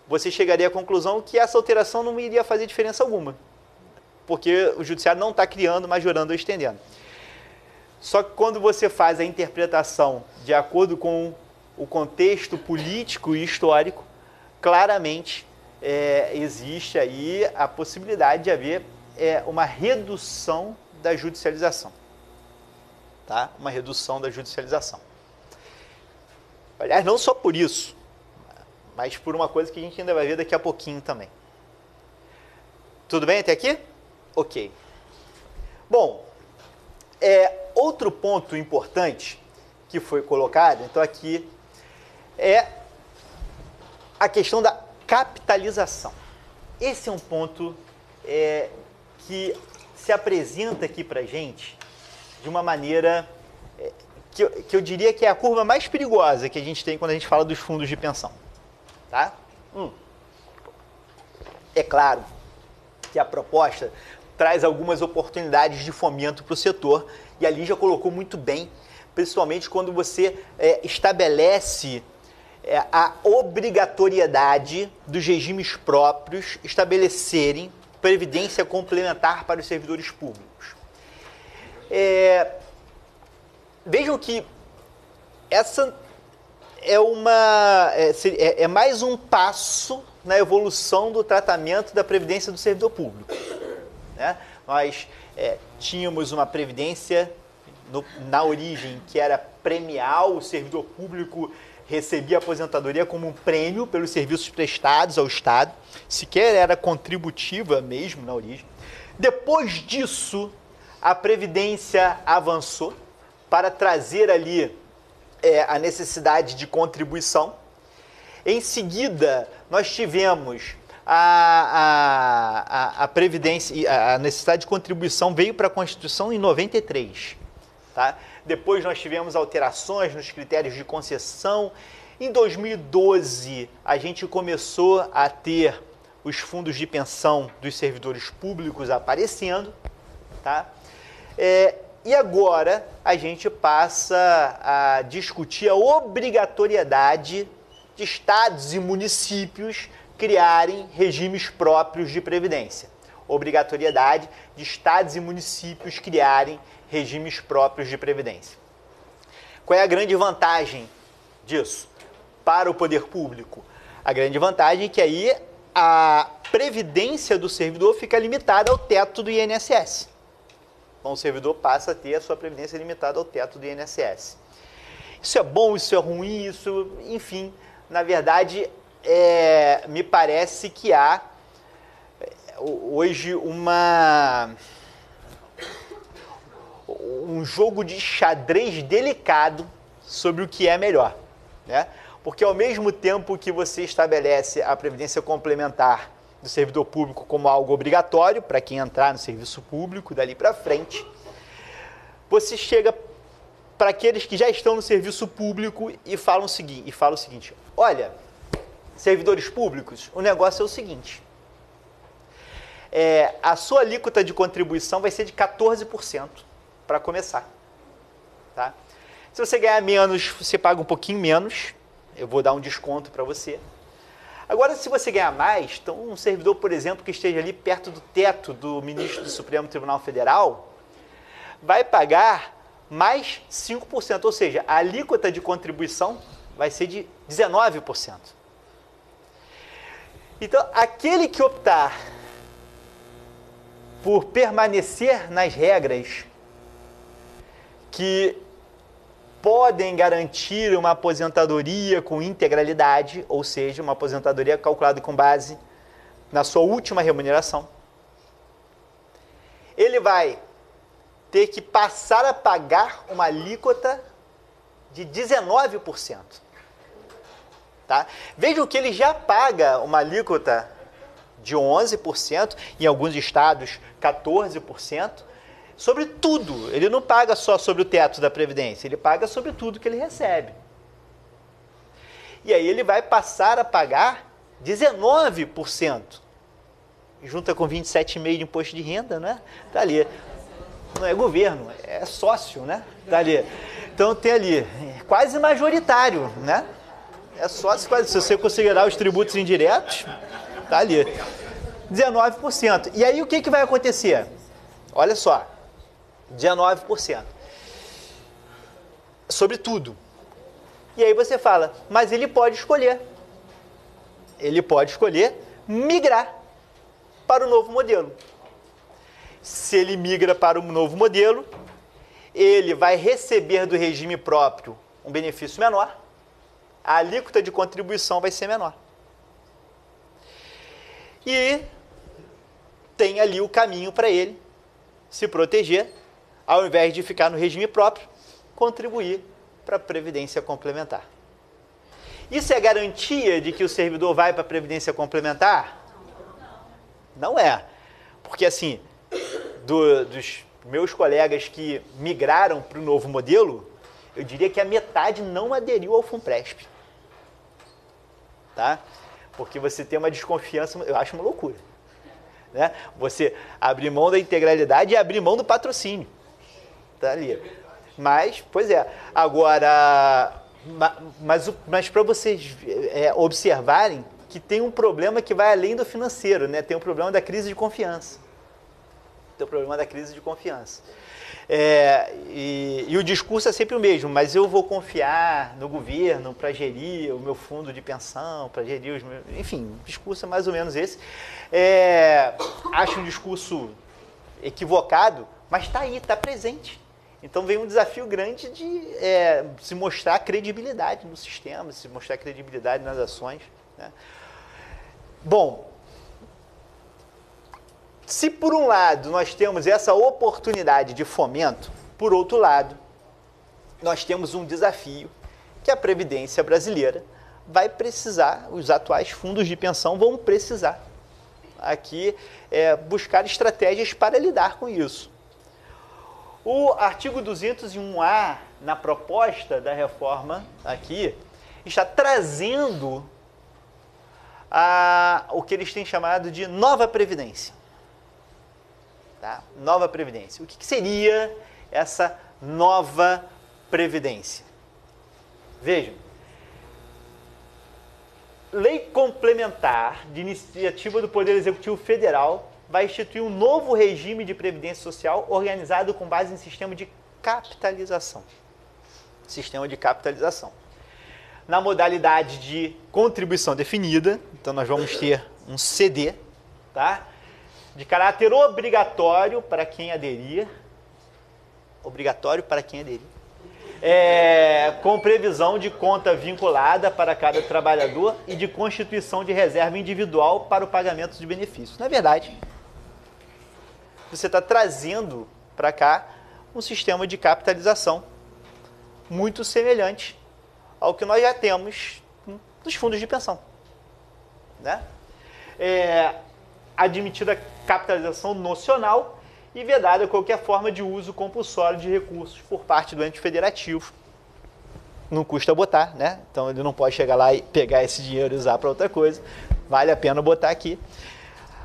você chegaria à conclusão que essa alteração não iria fazer diferença alguma, porque o judiciário não está criando, majorando ou estendendo. Só que quando você faz a interpretação de acordo com o contexto político e histórico, claramente existe aí a possibilidade de haver uma redução da judicialização. Tá? Uma redução da judicialização. Aliás, não só por isso, mas por uma coisa que a gente ainda vai ver daqui a pouquinho também. Tudo bem até aqui? Ok. Bom, outro ponto importante que foi colocado, então aqui, é a questão da capitalização. Esse é um ponto que se apresenta aqui para a gente de uma maneira que eu diria que é a curva mais perigosa que a gente tem quando a gente fala dos fundos de pensão. Tá? É claro que a proposta traz algumas oportunidades de fomento para o setor, e ali já colocou muito bem principalmente quando você estabelece a obrigatoriedade dos regimes próprios estabelecerem previdência complementar para os servidores públicos. Vejam que essa é mais um passo na evolução do tratamento da previdência do servidor público, né? Nós tínhamos uma previdência na origem que era premial, o servidor público recebia a aposentadoria como um prêmio pelos serviços prestados ao Estado, sequer era contributiva mesmo na origem. Depois disso, a Previdência avançou para trazer ali a necessidade de contribuição. Em seguida, nós tivemos a Previdência, a necessidade de contribuição veio para a Constituição em 93. Tá? Depois nós tivemos alterações nos critérios de concessão. Em 2012, a gente começou a ter os fundos de pensão dos servidores públicos aparecendo. Tá? E agora a gente passa a discutir a obrigatoriedade de estados e municípios criarem regimes próprios de previdência. Obrigatoriedade de estados e municípios criarem regimes próprios de previdência. Qual é a grande vantagem disso para o poder público? A grande vantagem é que aí a previdência do servidor fica limitada ao teto do INSS. Então o servidor passa a ter a sua previdência limitada ao teto do INSS. Isso é bom, isso é ruim, enfim, na verdade, me parece que há hoje um jogo de xadrez delicado sobre o que é melhor, né? Porque ao mesmo tempo que você estabelece a previdência complementar do servidor público como algo obrigatório para quem entrar no serviço público dali para frente, você chega para aqueles que já estão no serviço público e fala o seguinte: olha, servidores públicos, o negócio é o seguinte, a sua alíquota de contribuição vai ser de 14% para começar. Tá? Se você ganhar menos, você paga um pouquinho menos, eu vou dar um desconto para você. Agora, se você ganhar mais, então um servidor, por exemplo, que esteja ali perto do teto do ministro do Supremo Tribunal Federal, vai pagar mais 5%, ou seja, a alíquota de contribuição vai ser de 19%. Então, aquele que optar por permanecer nas regras que podem garantir uma aposentadoria com integralidade, ou seja, uma aposentadoria calculada com base na sua última remuneração, ele vai ter que passar a pagar uma alíquota de 19%. Tá? Vejam que ele já paga uma alíquota de 11%, em alguns estados 14%, sobre tudo. Ele não paga só sobre o teto da Previdência, ele paga sobre tudo que ele recebe. E aí ele vai passar a pagar 19%. Junta com 27,5% de imposto de renda, né? Tá ali. Não é governo, é sócio, né? Tá ali. Então tem ali, quase majoritário, né? É sócio quase, se você considerar os tributos indiretos, tá ali. 19%. E aí o que vai acontecer? Olha só, 19%. Sobre tudo. E aí você fala, mas ele pode escolher. Ele pode escolher migrar para o novo modelo. Se ele migra para o novo modelo, ele vai receber do regime próprio um benefício menor, a alíquota de contribuição vai ser menor. E tem ali o caminho para ele se proteger, ao invés de ficar no regime próprio, contribuir para a Previdência Complementar. Isso é garantia de que o servidor vai para a Previdência Complementar? Não é. Porque assim, dos meus colegas que migraram para o novo modelo, eu diria que a metade não aderiu ao FUNPRESP. Tá? Porque você tem uma desconfiança, eu acho uma loucura. Né? Você abrir mão da integralidade e abrir mão do patrocínio. Tá ali. Mas, pois é. Agora, mas para vocês observarem que tem um problema que vai além do financeiro, né? Tem um problema da crise de confiança. Tem o problema da crise de confiança. E o discurso é sempre o mesmo, mas eu vou confiar no governo para gerir o meu fundo de pensão, para gerir os meus... Enfim, o discurso é mais ou menos esse. Acho um discurso equivocado, mas está aí, está presente. Então vem um desafio grande de se mostrar credibilidade no sistema, se mostrar credibilidade nas ações, né? Bom, se por um lado nós temos essa oportunidade de fomento, por outro lado, nós temos um desafio que a Previdência brasileira vai precisar, os atuais fundos de pensão vão precisar aqui buscar estratégias para lidar com isso. O artigo 201A, na proposta da reforma aqui, está trazendo o que eles têm chamado de nova previdência. Tá? Nova previdência. O que seria essa nova previdência? Vejam. Lei complementar de iniciativa do Poder Executivo Federal vai instituir um novo regime de previdência social organizado com base em sistema de capitalização. Sistema de capitalização. Na modalidade de contribuição definida, então nós vamos ter um CD, tá? De caráter obrigatório para quem aderir. Obrigatório para quem aderir. Com previsão de conta vinculada para cada trabalhador e de constituição de reserva individual para o pagamento de benefícios. Na verdade, você está trazendo para cá um sistema de capitalização muito semelhante ao que nós já temos nos fundos de pensão, né? Admitida capitalização nocional e vedada qualquer forma de uso compulsório de recursos por parte do ente federativo. Não custa botar, né? Então ele não pode chegar lá e pegar esse dinheiro e usar para outra coisa. Vale a pena botar aqui.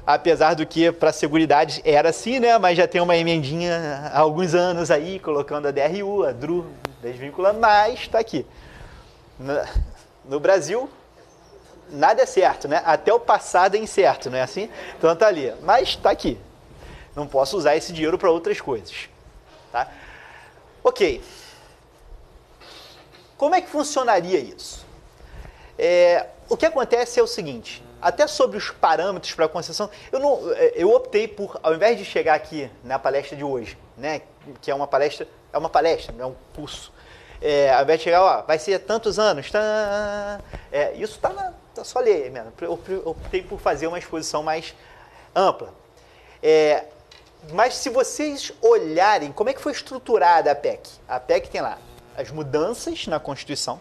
Apesar do que para a Seguridade era assim, né? Mas já tem uma emendinha há alguns anos aí, colocando a DRU, a DRU, desvinculando, mas está aqui. No Brasil, nada é certo, né? Até o passado é incerto, não é assim? Então tá ali, mas está aqui. Não posso usar esse dinheiro para outras coisas, tá? Ok. Como é que funcionaria isso? O que acontece é o seguinte, até sobre os parâmetros para a concessão, eu optei por, ao invés de chegar aqui na palestra de hoje, né, que é uma palestra, não é um curso, ao invés de chegar, ó, vai ser tantos anos, isso está só ler mesmo. Eu optei por fazer uma exposição mais ampla. Mas se vocês olharem como é que foi estruturada a PEC tem lá as mudanças na Constituição,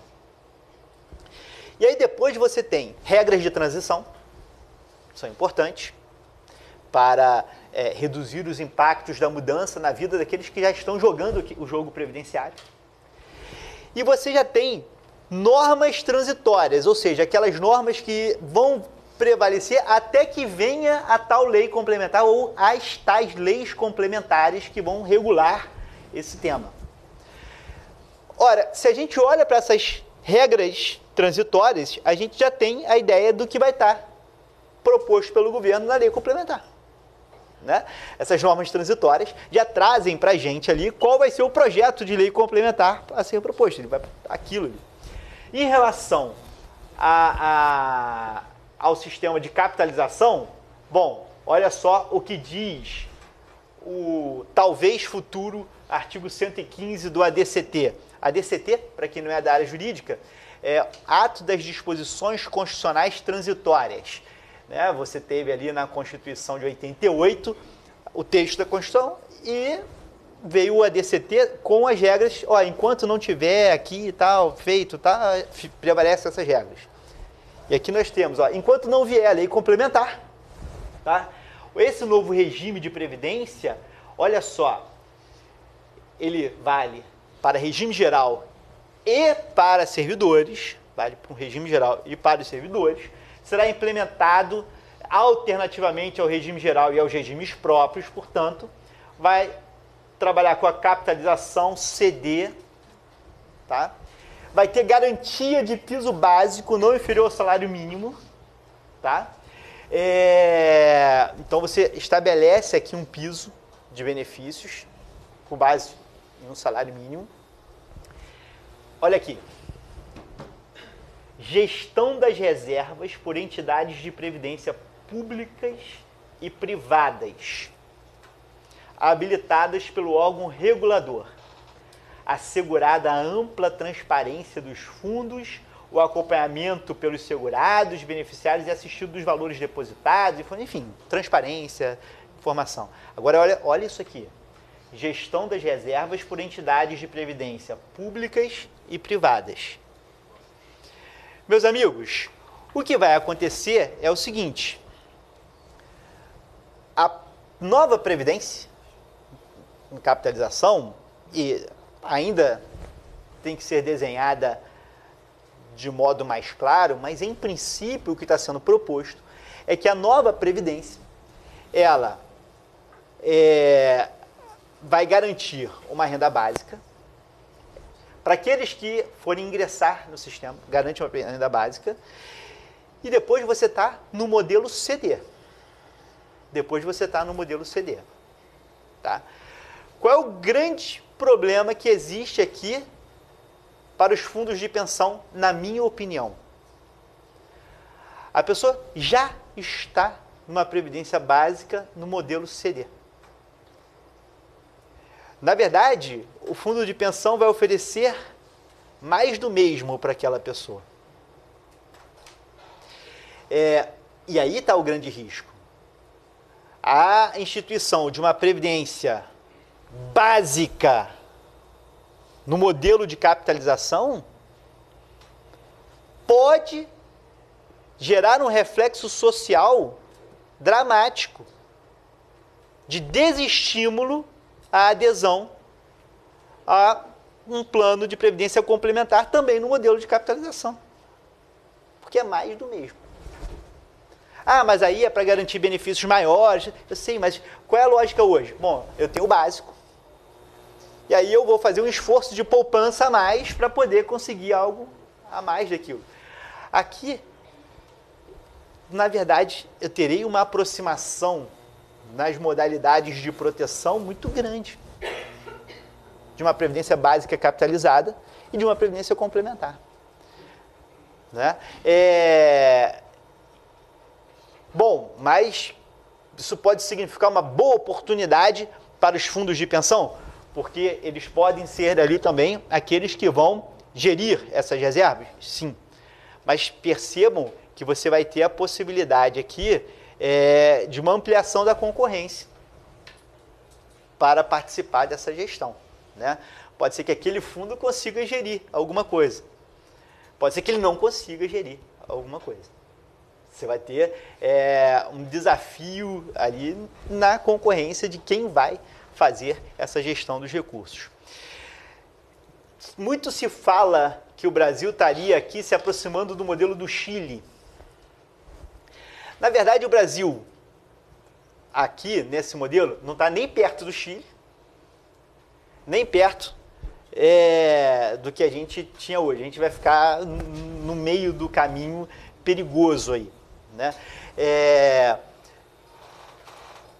e aí depois você tem regras de transição, são importantes, para reduzir os impactos da mudança na vida daqueles que já estão jogando o jogo previdenciário. E você já tem normas transitórias, ou seja, aquelas normas que vão prevalecer até que venha a tal lei complementar ou as tais leis complementares que vão regular esse tema. Ora, se a gente olha para essas regras transitórias, a gente já tem a ideia do que vai estar proposto pelo governo na lei complementar, né? Essas normas transitórias já trazem para a gente ali qual vai ser o projeto de lei complementar a ser proposto. Ele vai aquilo ali. Em relação ao sistema de capitalização, bom, olha só o que diz o talvez futuro artigo 115 do ADCT. ADCT, para quem não é da área jurídica, é ato das disposições constitucionais transitórias. Né? Você teve ali na Constituição de 88 o texto da Constituição e veio o ADCT com as regras, ó, enquanto não tiver aqui e tal, feito, tá, prevalecem essas regras. E aqui nós temos, ó, enquanto não vier a lei complementar, tá? Esse novo regime de previdência, olha só, ele vale para regime geral e para servidores, vale para um regime geral e para os servidores, será implementado alternativamente ao regime geral e aos regimes próprios, portanto, vai trabalhar com a capitalização CD, tá? Vai ter garantia de piso básico não inferior ao salário mínimo, tá? Então você estabelece aqui um piso de benefícios com base em um salário mínimo. Olha aqui. Gestão das reservas por entidades de previdência públicas e privadas, habilitadas pelo órgão regulador, assegurada a ampla transparência dos fundos, o acompanhamento pelos segurados, beneficiários e assistido dos valores depositados, enfim, transparência, informação. Agora, olha isso aqui. Gestão das reservas por entidades de previdência públicas e privadas. Meus amigos, o que vai acontecer é o seguinte. A nova previdência, em capitalização, e ainda tem que ser desenhada de modo mais claro, mas em princípio o que está sendo proposto é que a nova previdência, ela vai garantir uma renda básica para aqueles que forem ingressar no sistema, garante uma renda básica, e depois você está no modelo CD. Depois você está no modelo CD. Tá? Qual é o grande problema que existe aqui para os fundos de pensão, na minha opinião? A pessoa já está numa previdência básica no modelo CD. Na verdade, o fundo de pensão vai oferecer mais do mesmo para aquela pessoa. E aí está o grande risco. A instituição de uma previdência básica no modelo de capitalização pode gerar um reflexo social dramático de desestímulo à adesão a um plano de previdência complementar também no modelo de capitalização. Porque é mais do mesmo. Ah, mas aí é para garantir benefícios maiores. Eu sei, mas qual é a lógica hoje? Bom, eu tenho o básico. E aí eu vou fazer um esforço de poupança a mais para poder conseguir algo a mais daquilo. Aqui, na verdade, eu terei uma aproximação nas modalidades de proteção muito grande. De uma previdência básica capitalizada e de uma previdência complementar. Né? Bom, mas isso pode significar uma boa oportunidade para os fundos de pensão, porque eles podem ser ali também aqueles que vão gerir essas reservas? Sim. Mas percebam que você vai ter a possibilidade aqui de uma ampliação da concorrência para participar dessa gestão. Né? Pode ser que aquele fundo consiga gerir alguma coisa. Pode ser que ele não consiga gerir alguma coisa. Você vai ter um desafio ali na concorrência de quem vai fazer essa gestão dos recursos. Muito se fala que o Brasil estaria aqui se aproximando do modelo do Chile. Na verdade, o Brasil, aqui nesse modelo, não está nem perto do Chile, nem perto do que a gente tinha hoje. A gente vai ficar no meio do caminho perigoso aí. Né?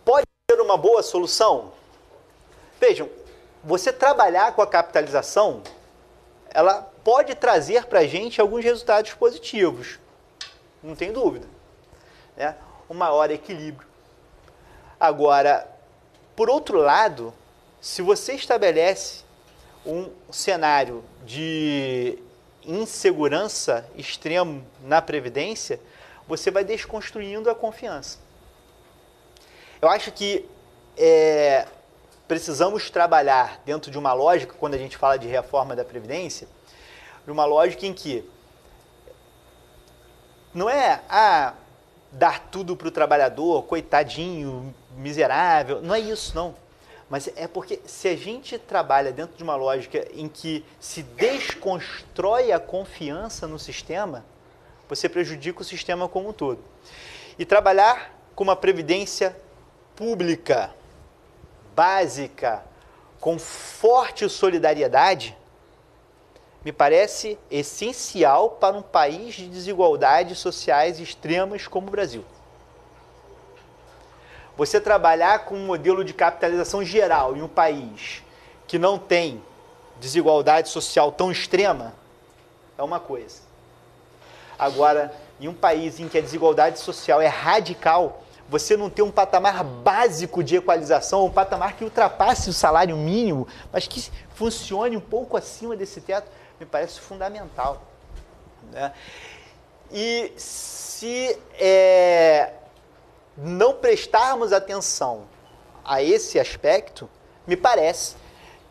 Pode ser uma boa solução? Vejam, você trabalhar com a capitalização, ela pode trazer para a gente alguns resultados positivos, não tem dúvida. Né? Um maior equilíbrio. Agora, por outro lado, se você estabelece um cenário de insegurança extremo na Previdência, você vai desconstruindo a confiança. Eu acho que precisamos trabalhar dentro de uma lógica, quando a gente fala de reforma da Previdência, de uma lógica em que não é dar tudo para o trabalhador, coitadinho, miserável, não é isso, não. Mas é porque se a gente trabalha dentro de uma lógica em que se desconstrói a confiança no sistema, você prejudica o sistema como um todo. E trabalhar com uma previdência pública, básica, com forte solidariedade, me parece essencial para um país de desigualdades sociais extremas como o Brasil. Você trabalhar com um modelo de capitalização geral em um país que não tem desigualdade social tão extrema é uma coisa. Agora, em um país em que a desigualdade social é radical, você não ter um patamar básico de equalização, um patamar que ultrapasse o salário mínimo, mas que funcione um pouco acima desse teto, me parece fundamental. Né? E se não prestarmos atenção a esse aspecto, me parece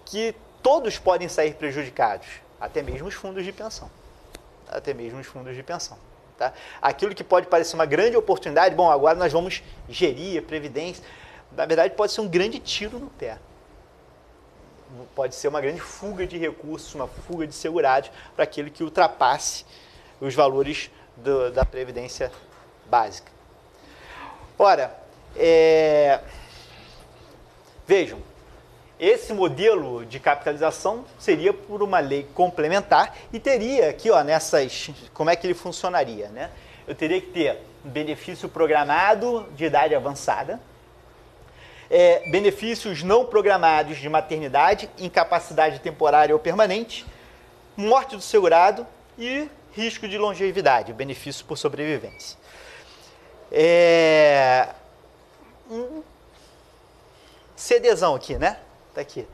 que todos podem sair prejudicados, até mesmo os fundos de pensão. Até mesmo os fundos de pensão. Tá? Aquilo que pode parecer uma grande oportunidade, bom, agora nós vamos gerir a previdência, na verdade pode ser um grande tiro no pé. Pode ser uma grande fuga de recursos, uma fuga de segurados para aquele que ultrapasse os valores da previdência básica. Ora, vejam, esse modelo de capitalização seria por uma lei complementar e teria aqui, ó, como é que ele funcionaria, né? Eu teria que ter um benefício programado de idade avançada, benefícios não programados de maternidade, incapacidade temporária ou permanente, morte do segurado e risco de longevidade, benefício por sobrevivência. Um CDzão aqui, né? Tá aqui.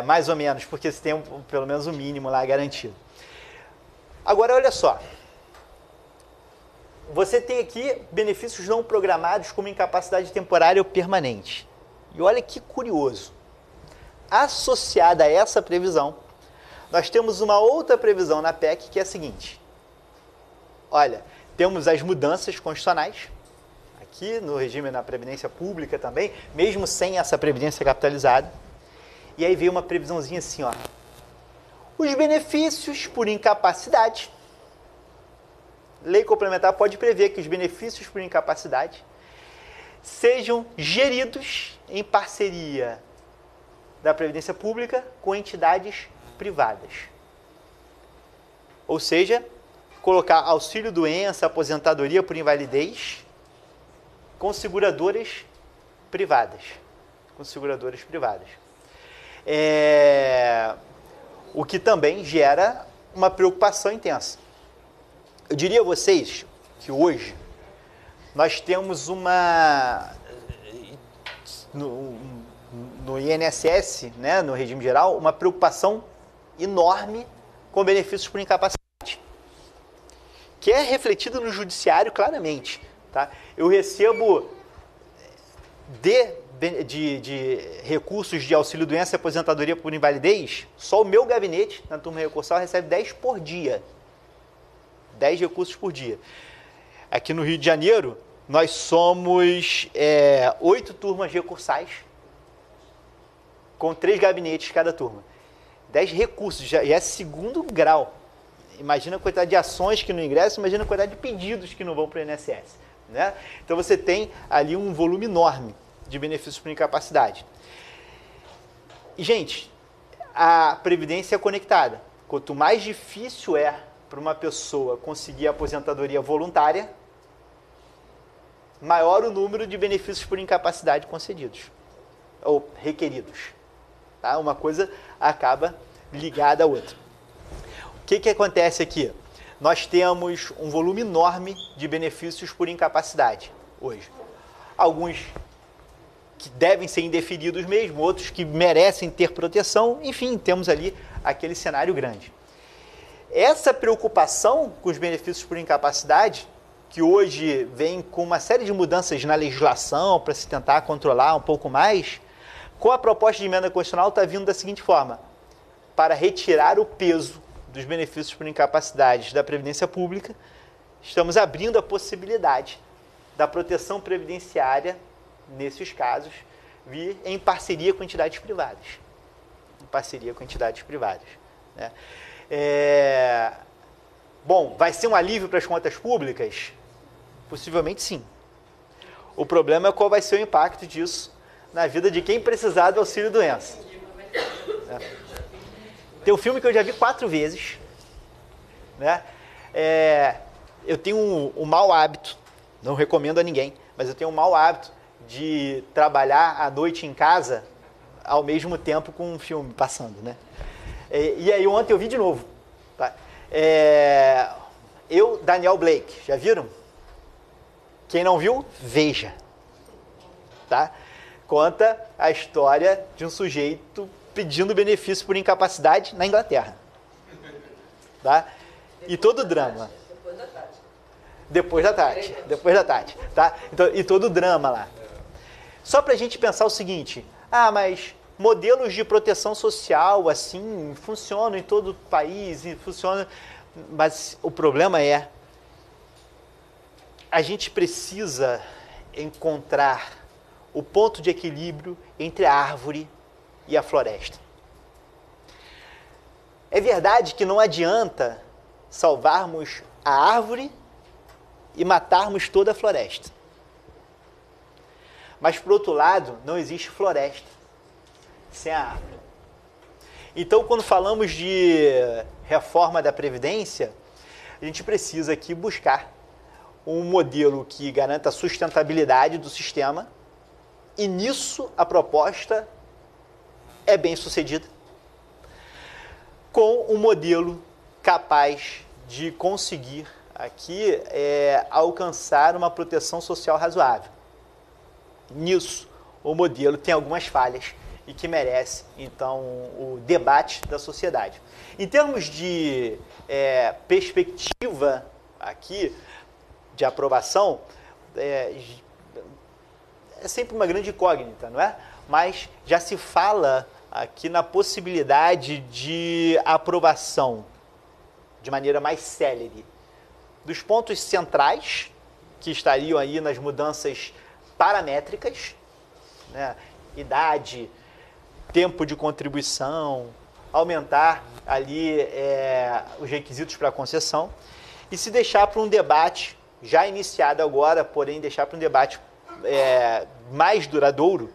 Mais ou menos, porque você tem pelo menos o mínimo lá garantido. Agora, olha só. Você tem aqui benefícios não programados como incapacidade temporária ou permanente. E olha que curioso. Associada a essa previsão, nós temos uma outra previsão na PEC que é a seguinte. Olha, temos as mudanças constitucionais, aqui no regime da Previdência Pública também, mesmo sem essa Previdência capitalizada. E aí veio uma previsãozinha assim, ó. Os benefícios por incapacidade. Lei complementar pode prever que os benefícios por incapacidade sejam geridos em parceria da Previdência Pública com entidades privadas. Ou seja, colocar auxílio-doença, aposentadoria por invalidez com seguradoras privadas. Com seguradoras privadas. O que também gera uma preocupação intensa. Eu diria a vocês que hoje nós temos no INSS, né, no regime geral, uma preocupação enorme com benefícios por incapacidade, que é refletido no judiciário claramente. Tá? Eu recebo de recursos de auxílio-doença e aposentadoria por invalidez, só o meu gabinete, na turma recursal, recebe 10 por dia. 10 recursos por dia. Aqui no Rio de Janeiro, nós somos 8 turmas recursais, com 3 gabinetes cada turma. 10 recursos, já é segundo grau. Imagina a quantidade de ações que não ingressam, imagina a quantidade de pedidos que não vão para o INSS. Né? Então você tem ali um volume enorme de benefícios por incapacidade. E, gente, a Previdência é conectada. Quanto mais difícil é para uma pessoa conseguir a aposentadoria voluntária, maior o número de benefícios por incapacidade concedidos ou requeridos. Tá? Uma coisa acaba ligada à outra. O que acontece aqui? Nós temos um volume enorme de benefícios por incapacidade hoje. Alguns que devem ser indeferidos mesmo, outros que merecem ter proteção, enfim, temos ali aquele cenário grande. Essa preocupação com os benefícios por incapacidade, que hoje vem com uma série de mudanças na legislação para se tentar controlar um pouco mais, com a proposta de emenda constitucional está vindo da seguinte forma: para retirar o peso dos benefícios por incapacidade da Previdência Pública, estamos abrindo a possibilidade da proteção previdenciária, nesses casos, vir em parceria com entidades privadas. Em parceria com entidades privadas. Né? Bom, vai ser um alívio para as contas públicas? Possivelmente sim. O problema é qual vai ser o impacto disso na vida de quem precisar do auxílio-doença. Tem um filme que eu já vi 4 vezes, né? Eu tenho um mau hábito, não recomendo a ninguém, mas eu tenho um mau hábito de trabalhar à noite em casa ao mesmo tempo com um filme passando, né? E aí ontem eu vi de novo. Tá? Daniel Blake, já viram? Quem não viu, veja. Tá? Conta a história de um sujeito pedindo benefício por incapacidade na Inglaterra. Tá? E todo o drama. Depois da tarde. Tá? Então, e todo o drama lá. Só para a gente pensar o seguinte, mas modelos de proteção social, assim, funcionam em todo o país, mas o problema é, a gente precisa encontrar o ponto de equilíbrio entre a árvore e a floresta. É verdade que não adianta salvarmos a árvore e matarmos toda a floresta. Mas, por outro lado, não existe floresta sem a árvore. Então, quando falamos de reforma da Previdência, a gente precisa aqui buscar um modelo que garanta a sustentabilidade do sistema, e nisso a proposta é bem sucedida, com um modelo capaz de conseguir aqui alcançar uma proteção social razoável. Nisso, o modelo tem algumas falhas e que merece, então, o debate da sociedade. Em termos de perspectiva aqui, de aprovação, é sempre uma grande incógnita, não é? Mas já se fala aqui na possibilidade de aprovação de maneira mais célere dos pontos centrais, que estariam aí nas mudanças paramétricas, né? Idade, tempo de contribuição, aumentar ali os requisitos para concessão, e se deixar para um debate já iniciado agora, porém deixar para um debate mais duradouro,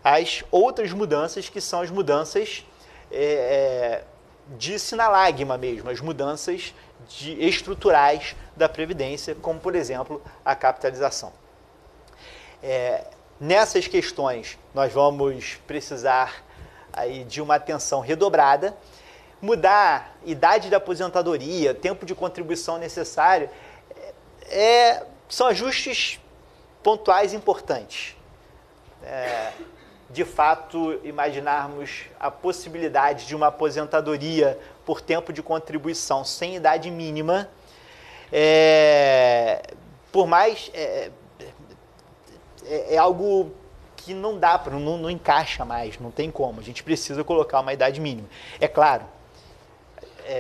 as outras mudanças, que são as mudanças de sinalagma mesmo, as mudanças estruturais da Previdência, como, por exemplo, a capitalização. Nessas questões, nós vamos precisar aí de uma atenção redobrada, mudar idade da aposentadoria, tempo de contribuição necessário, são ajustes pontuais importantes. De fato, imaginarmos a possibilidade de uma aposentadoria por tempo de contribuição sem idade mínima, por mais... é algo que não dá, não encaixa mais, não tem como. A gente precisa colocar uma idade mínima. É claro,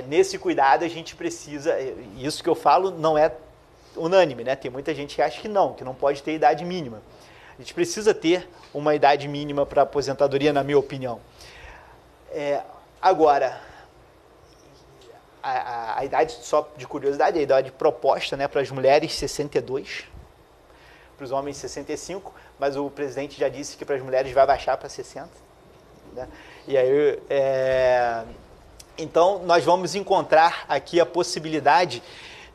nesse cuidado a gente precisa... Isso que eu falo não é unânime, né? Tem muita gente que acha que não pode ter idade mínima. A gente precisa ter uma idade mínima para aposentadoria, na minha opinião. Agora, a idade, só de curiosidade, a idade proposta, né, para as mulheres, 62, para os homens, 65, mas o presidente já disse que para as mulheres vai baixar para 60. Né? E aí, então, nós vamos encontrar aqui a possibilidade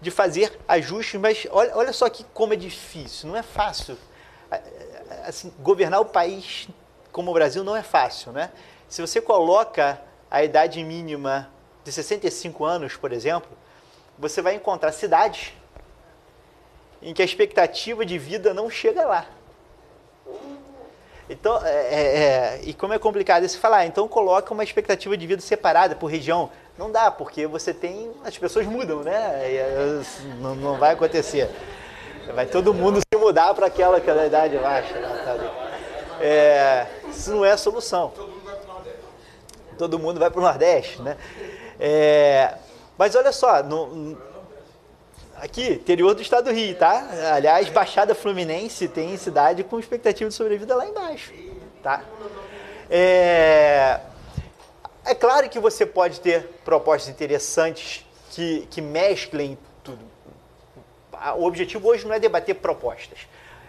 de fazer ajustes, mas olha só como é difícil, não é fácil. Assim, governar o país como o Brasil não é fácil, né? Se você coloca a idade mínima de 65 anos, por exemplo, você vai encontrar cidades em que a expectativa de vida não chega lá. Então, e como é complicado isso falar, então coloca uma expectativa de vida separada por região. Não dá, porque você tem... As pessoas mudam, né? Não vai acontecer. Vai todo mundo se mudar para aquela idade baixa. Isso não é a solução. Todo mundo vai para o Nordeste, né? Mas olha só, aqui, interior do estado do Rio, tá? Aliás, Baixada Fluminense tem cidade com expectativa de sobrevida lá embaixo, tá? É claro que você pode ter propostas interessantes que mesclem tudo. O objetivo hoje não é debater propostas,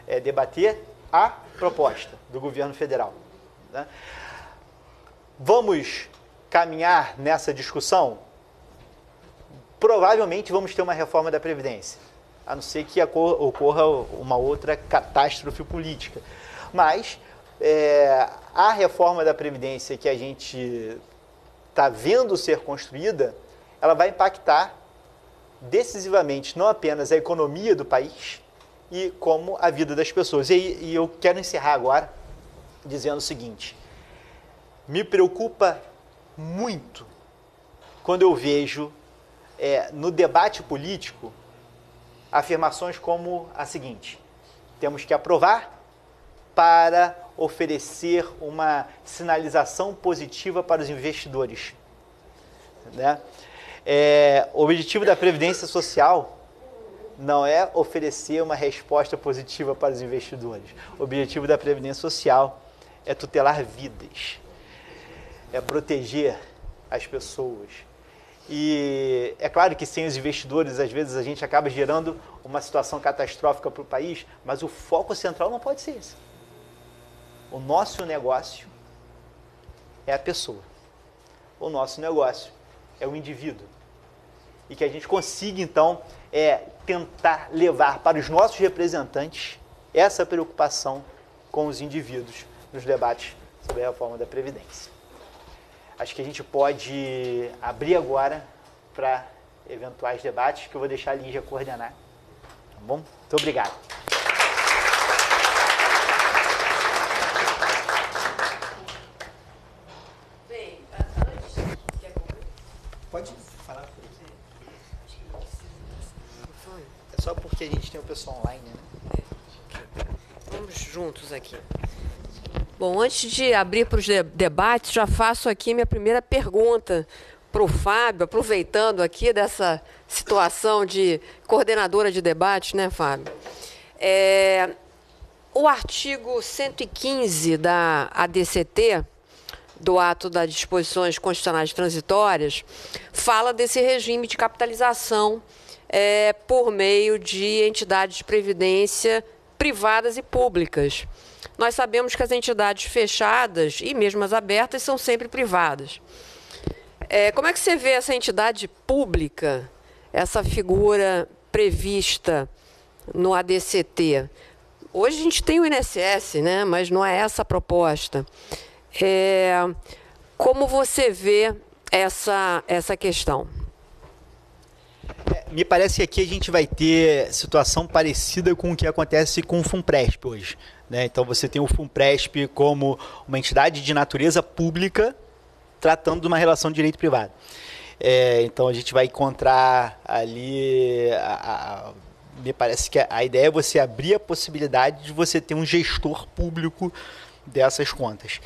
é debater a proposta do governo federal, né? Vamos caminhar nessa discussão? Provavelmente vamos ter uma reforma da Previdência, a não ser que ocorra uma outra catástrofe política. Mas a reforma da Previdência que a gente está vendo ser construída, ela vai impactar decisivamente não apenas a economia do país e como a vida das pessoas. E eu quero encerrar agora dizendo o seguinte: me preocupa muito quando eu vejo no debate político afirmações como a seguinte: temos que aprovar para oferecer uma sinalização positiva para os investidores, né? O objetivo da Previdência Social não é oferecer uma resposta positiva para os investidores. O objetivo da Previdência Social é tutelar vidas, é proteger as pessoas. E é claro que sem os investidores, às vezes, a gente acaba gerando uma situação catastrófica para o país, mas o foco central não pode ser esse. O nosso negócio é a pessoa. O nosso negócio é o indivíduo. E que a gente consiga, então, tentar levar para os nossos representantes essa preocupação com os indivíduos nos debates sobre a reforma da Previdência. Acho que a gente pode abrir agora para eventuais debates, que eu vou deixar a Lígia coordenar. Tá bom? Muito obrigado. Bem, antes... Pode falar por isso. É só porque a gente tem o pessoal online, né? Vamos juntos aqui. Bom, antes de abrir para os debates, já faço aqui minha primeira pergunta para o Fábio, aproveitando aqui dessa situação de coordenadora de debate, né, Fábio? O artigo 115 da ADCT, do Ato das Disposições Constitucionais Transitórias, fala desse regime de capitalização por meio de entidades de previdência privadas e públicas. Nós sabemos que as entidades fechadas e mesmo as abertas são sempre privadas. Como é que você vê essa entidade pública, essa figura prevista no ADCT? Hoje a gente tem o INSS, né, mas não é essa a proposta. Como você vê essa questão? Me parece que aqui a gente vai ter situação parecida com o que acontece com o FUNPRESP hoje, né? Então você tem o FUNPRESP como uma entidade de natureza pública tratando de uma relação de direito privado. Então a gente vai encontrar ali, me parece que a ideia é você abrir a possibilidade de você ter um gestor público dessas contas.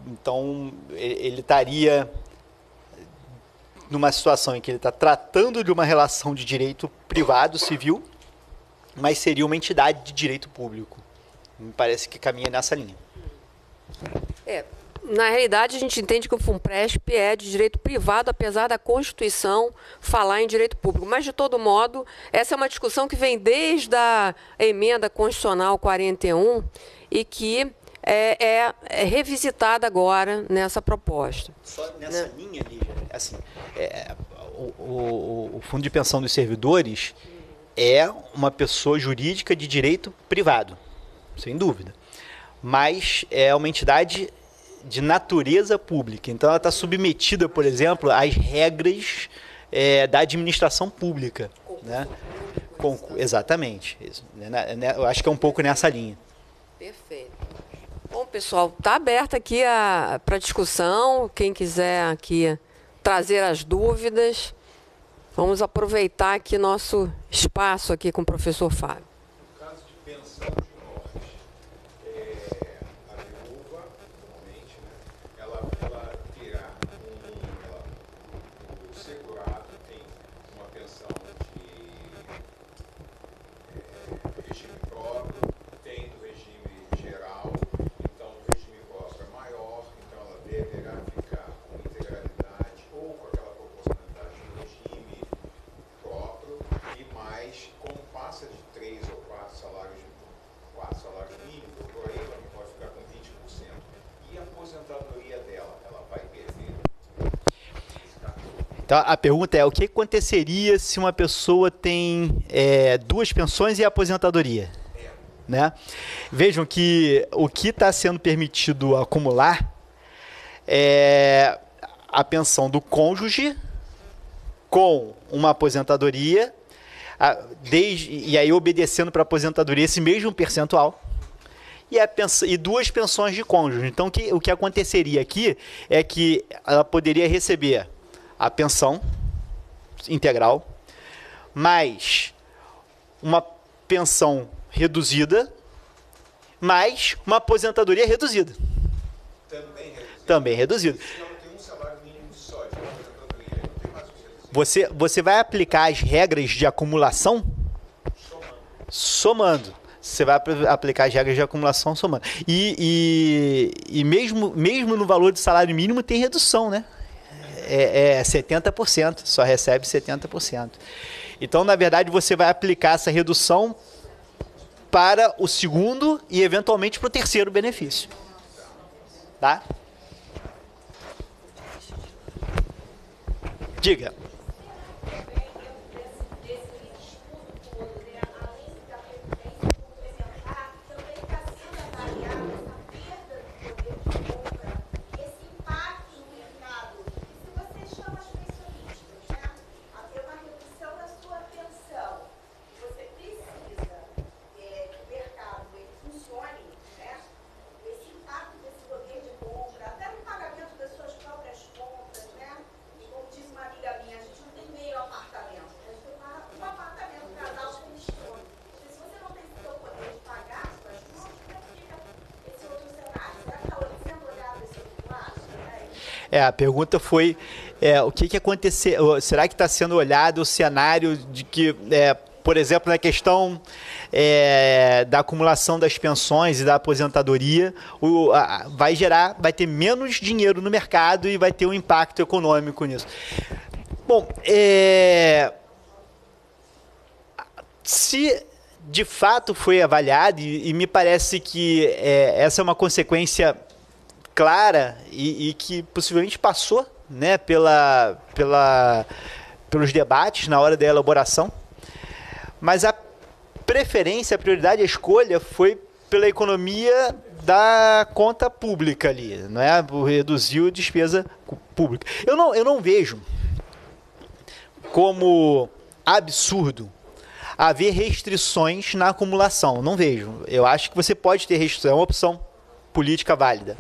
Então ele estaria numa situação em que ele está tratando de uma relação de direito privado, civil, mas seria uma entidade de direito público. Me parece que caminha nessa linha. Na realidade, a gente entende que o FUNPRESP é de direito privado, apesar da Constituição falar em direito público. Mas, de todo modo, essa é uma discussão que vem desde a Emenda Constitucional 41 e que é revisitada agora nessa proposta. Só nessa linha, Lígia, assim, o Fundo de Pensão dos Servidores é uma pessoa jurídica de direito privado, sem dúvida, mas é uma entidade de natureza pública. Então, ela está submetida, por exemplo, às regras da administração pública, né? Exatamente. Isso, né? Eu acho que é um pouco nessa linha. Perfeito. Bom, pessoal, está aberta aqui para discussão. Quem quiser aqui trazer as dúvidas, vamos aproveitar aqui nosso espaço aqui com o professor Fábio. No caso de pensão de morte, a viúva, normalmente, né, ela terá o segurado tem uma pensão de regime próprio, tem do regime geral. Então, o regime próprio é maior, então ela deverá ficar com integralidade ou com aquela proporcionalidade do regime próprio, e mais, como passa de 3 Então, a pergunta é, o que aconteceria se uma pessoa tem 2 pensões e aposentadoria? Né? Vejam que o que está sendo permitido acumular é a pensão do cônjuge com uma aposentadoria, e aí obedecendo para a aposentadoria esse mesmo percentual, e 2 pensões de cônjuge. Então, o que aconteceria aqui é que ela poderia receber a pensão integral, mais uma pensão reduzida, mais uma aposentadoria reduzida. Também reduzida. Se ela tem um salário mínimo só de aposentadoria, não tem mais o que reduzir. Você vai aplicar as regras de acumulação somando. Você vai aplicar as regras de acumulação somando. E mesmo no valor de salário mínimo tem redução, né? É 70%, só recebe 70%. Então, na verdade, você vai aplicar essa redução para o segundo e, eventualmente, para o terceiro benefício. Tá? Diga. A pergunta foi o que aconteceu, será que está sendo olhado o cenário de que, por exemplo, na questão da acumulação das pensões e da aposentadoria, vai ter menos dinheiro no mercado e vai ter um impacto econômico nisso. Bom, se de fato foi avaliado, e me parece que essa é uma consequência clara e que possivelmente passou, né, pelos debates na hora da elaboração, mas a preferência, a prioridade, a escolha foi pela economia da conta pública ali, não é? Reduzir a despesa pública. Eu não vejo como absurdo haver restrições na acumulação, não vejo. Eu acho que você pode ter restrição, é uma opção política válida.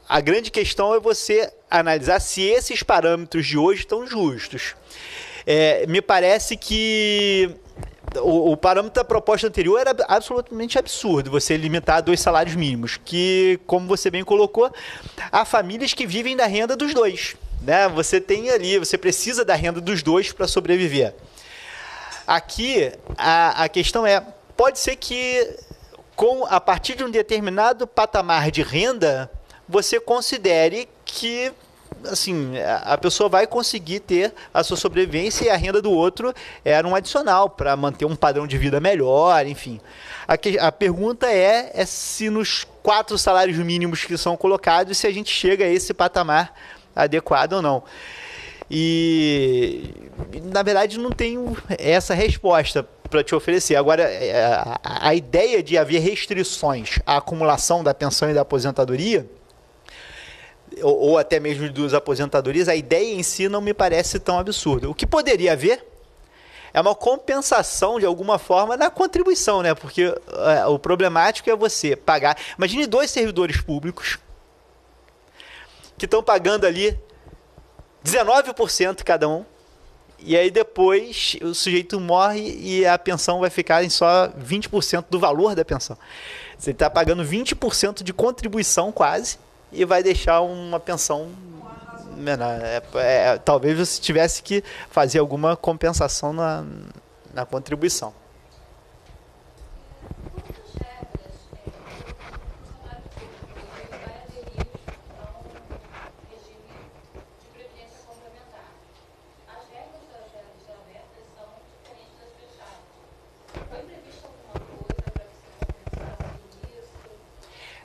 A grande questão é você analisar se esses parâmetros de hoje estão justos. Me parece que o parâmetro da proposta anterior era absolutamente absurdo, você limitar a 2 salários mínimos, que, como você bem colocou, há famílias que vivem da renda dos 2. Né? Você precisa da renda dos 2 para sobreviver. Aqui, a questão pode ser que a partir de um determinado patamar de renda, você considere que assim, a pessoa vai conseguir ter a sua sobrevivência e a renda do outro era um adicional para manter um padrão de vida melhor, enfim. A pergunta é se nos 4 salários mínimos que são colocados, se a gente chega a esse patamar adequado ou não. E, na verdade, não tenho essa resposta para te oferecer. Agora, a ideia de haver restrições à acumulação da pensão e da aposentadoria, ou até mesmo das aposentadorias, a ideia em si não me parece tão absurda. O que poderia haver é uma compensação, de alguma forma, na contribuição, né? Porque o problemático é você pagar... Imagine 2 servidores públicos que estão pagando ali 19% cada um, e aí depois o sujeito morre e a pensão vai ficar em só 20% do valor da pensão. Você está pagando 20% de contribuição quase e vai deixar uma pensão menor. Talvez você tivesse que fazer alguma compensação na contribuição.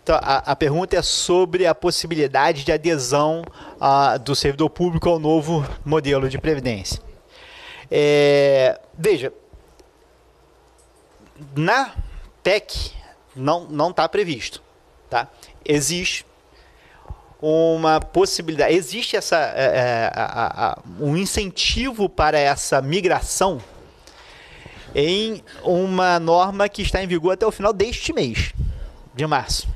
Então, a pergunta é sobre a possibilidade de adesão do servidor público ao novo modelo de previdência. Veja, na PEC não está previsto, tá? Existe uma possibilidade, existe um incentivo para essa migração em uma norma que está em vigor até o final deste mês de março.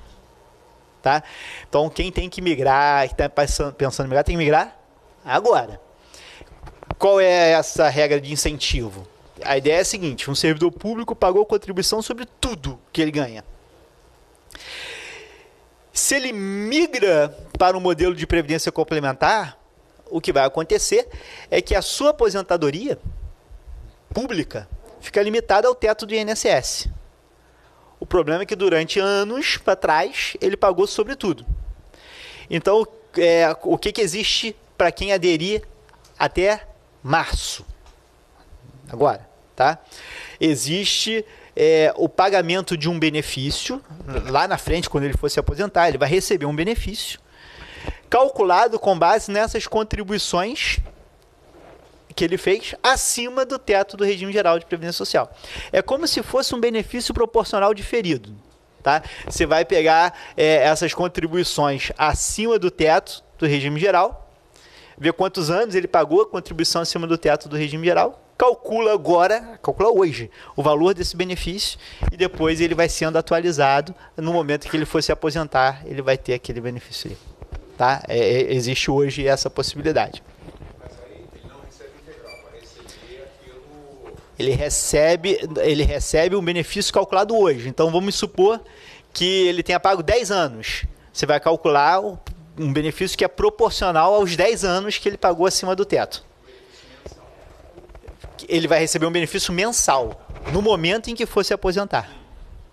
Tá? Então, quem tem que migrar, que está pensando em migrar, tem que migrar agora. Qual é essa regra de incentivo? A ideia é a seguinte: um servidor público pagou contribuição sobre tudo que ele ganha. Se ele migra para um modelo de previdência complementar, o que vai acontecer é que a sua aposentadoria pública fica limitada ao teto do INSS. O problema é que durante anos para trás ele pagou sobre tudo. Então, o que existe para quem aderir até março? Agora, tá? Existe o pagamento de um benefício. Lá na frente, quando ele for se aposentar, ele vai receber um benefício calculado com base nessas contribuições que ele fez acima do teto do regime geral de previdência social. É como se fosse um benefício proporcional diferido. Tá? Você vai pegar essas contribuições acima do teto do regime geral, ver quantos anos ele pagou a contribuição acima do teto do regime geral, calcula hoje o valor desse benefício e depois ele vai sendo atualizado. No momento que ele for se aposentar, ele vai ter aquele benefício aí. Tá? Existe hoje essa possibilidade. Ele recebe um benefício calculado hoje. Então, vamos supor que ele tenha pago 10 anos. Você vai calcular um benefício que é proporcional aos 10 anos que ele pagou acima do teto. Ele vai receber um benefício mensal, no momento em que for se aposentar.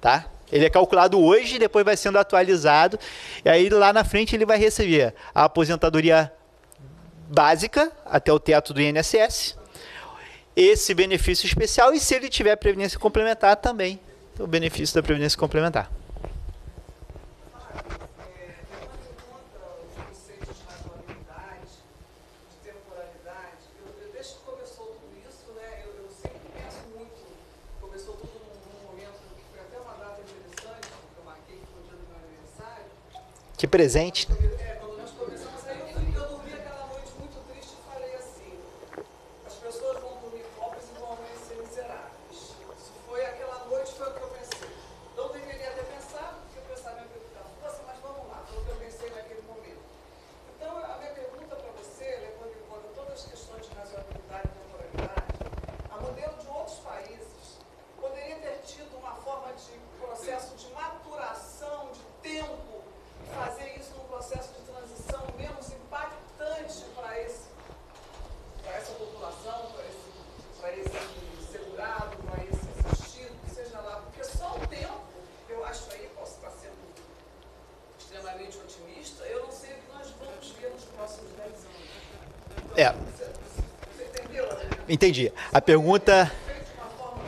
Tá? Ele é calculado hoje, depois vai sendo atualizado, e aí lá na frente ele vai receber a aposentadoria básica, até o teto do INSS, esse benefício especial, e se ele tiver previdência complementar também, o benefício da previdência complementar. Que presente. Quando nós começamos aí, eu dormi aquela noite muito triste e falei assim: as pessoas vão dormir pobres e vão amanhecer miseráveis. Isso foi aquela noite, foi o que eu pensei. Não deveria ter pensado, porque o pensamento era força, mas vamos lá, foi o que eu pensei naquele momento. Então, a minha pergunta para você, levando em conta todas as questões de razoabilidade e temporalidade, a modelo de outros países, poderia ter tido uma forma de processo de maturação, de tempo, fazer isso num processo de transição menos impactante para essa população, para esse segurado, para esse assistido, seja lá, porque só o tempo, eu acho aí, posso estar sendo extremamente otimista, eu não sei o que nós vamos ver nos próximos 10 anos. Você entendeu? Entendi. A pergunta... Feito de uma forma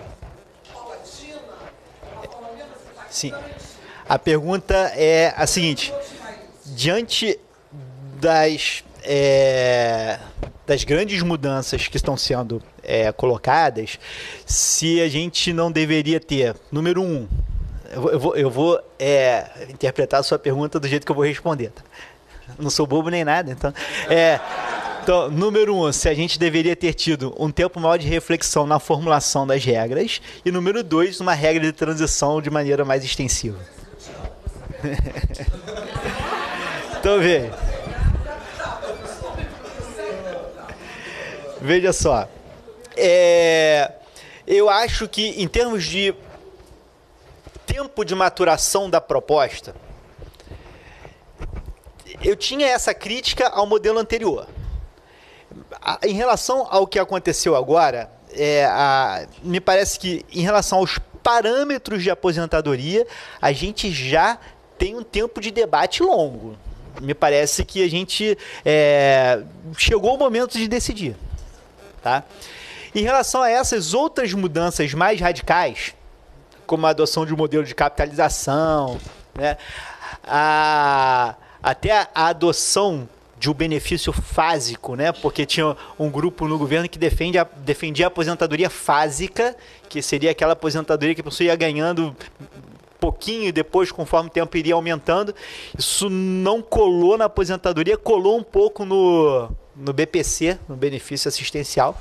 paulatina, uma forma menos impactante. Sim. A pergunta é a seguinte: diante das grandes mudanças que estão sendo colocadas, se a gente não deveria ter, número 1, eu vou interpretar a sua pergunta do jeito que eu vou responder. Tá? Não sou bobo nem nada, então... Então, número 1, se a gente deveria ter tido um tempo maior de reflexão na formulação das regras, e número 2, uma regra de transição de maneira mais extensiva. Então, veja só. Eu acho que, em termos de tempo de maturação da proposta, eu tinha essa crítica ao modelo anterior. Em relação ao que aconteceu agora, me parece que, em relação aos parâmetros de aposentadoria, a gente já tem um tempo de debate longo. Me parece que a gente chegou o momento de decidir. Tá? Em relação a essas outras mudanças mais radicais, como a adoção de um modelo de capitalização, né, até a adoção de um benefício fásico, né? Porque tinha um grupo no governo que defendia a aposentadoria fásica, que seria aquela aposentadoria que a pessoa ia ganhando pouquinho e depois, conforme o tempo iria aumentando. Isso não colou na aposentadoria, colou um pouco no BPC, no benefício assistencial.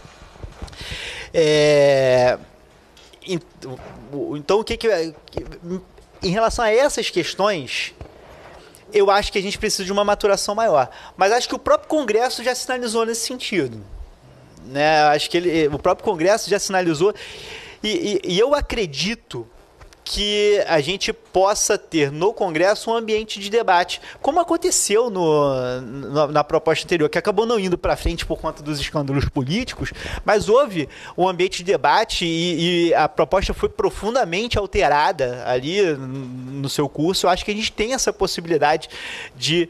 Então, em relação a essas questões, eu acho que a gente precisa de uma maturação maior. Mas acho que o próprio Congresso já sinalizou nesse sentido, né? Acho que o próprio Congresso já sinalizou. E eu acredito que a gente possa ter no Congresso um ambiente de debate, como aconteceu na proposta anterior, que acabou não indo para frente por conta dos escândalos políticos, mas houve um ambiente de debate e a proposta foi profundamente alterada ali no seu curso. Eu acho que a gente tem essa possibilidade de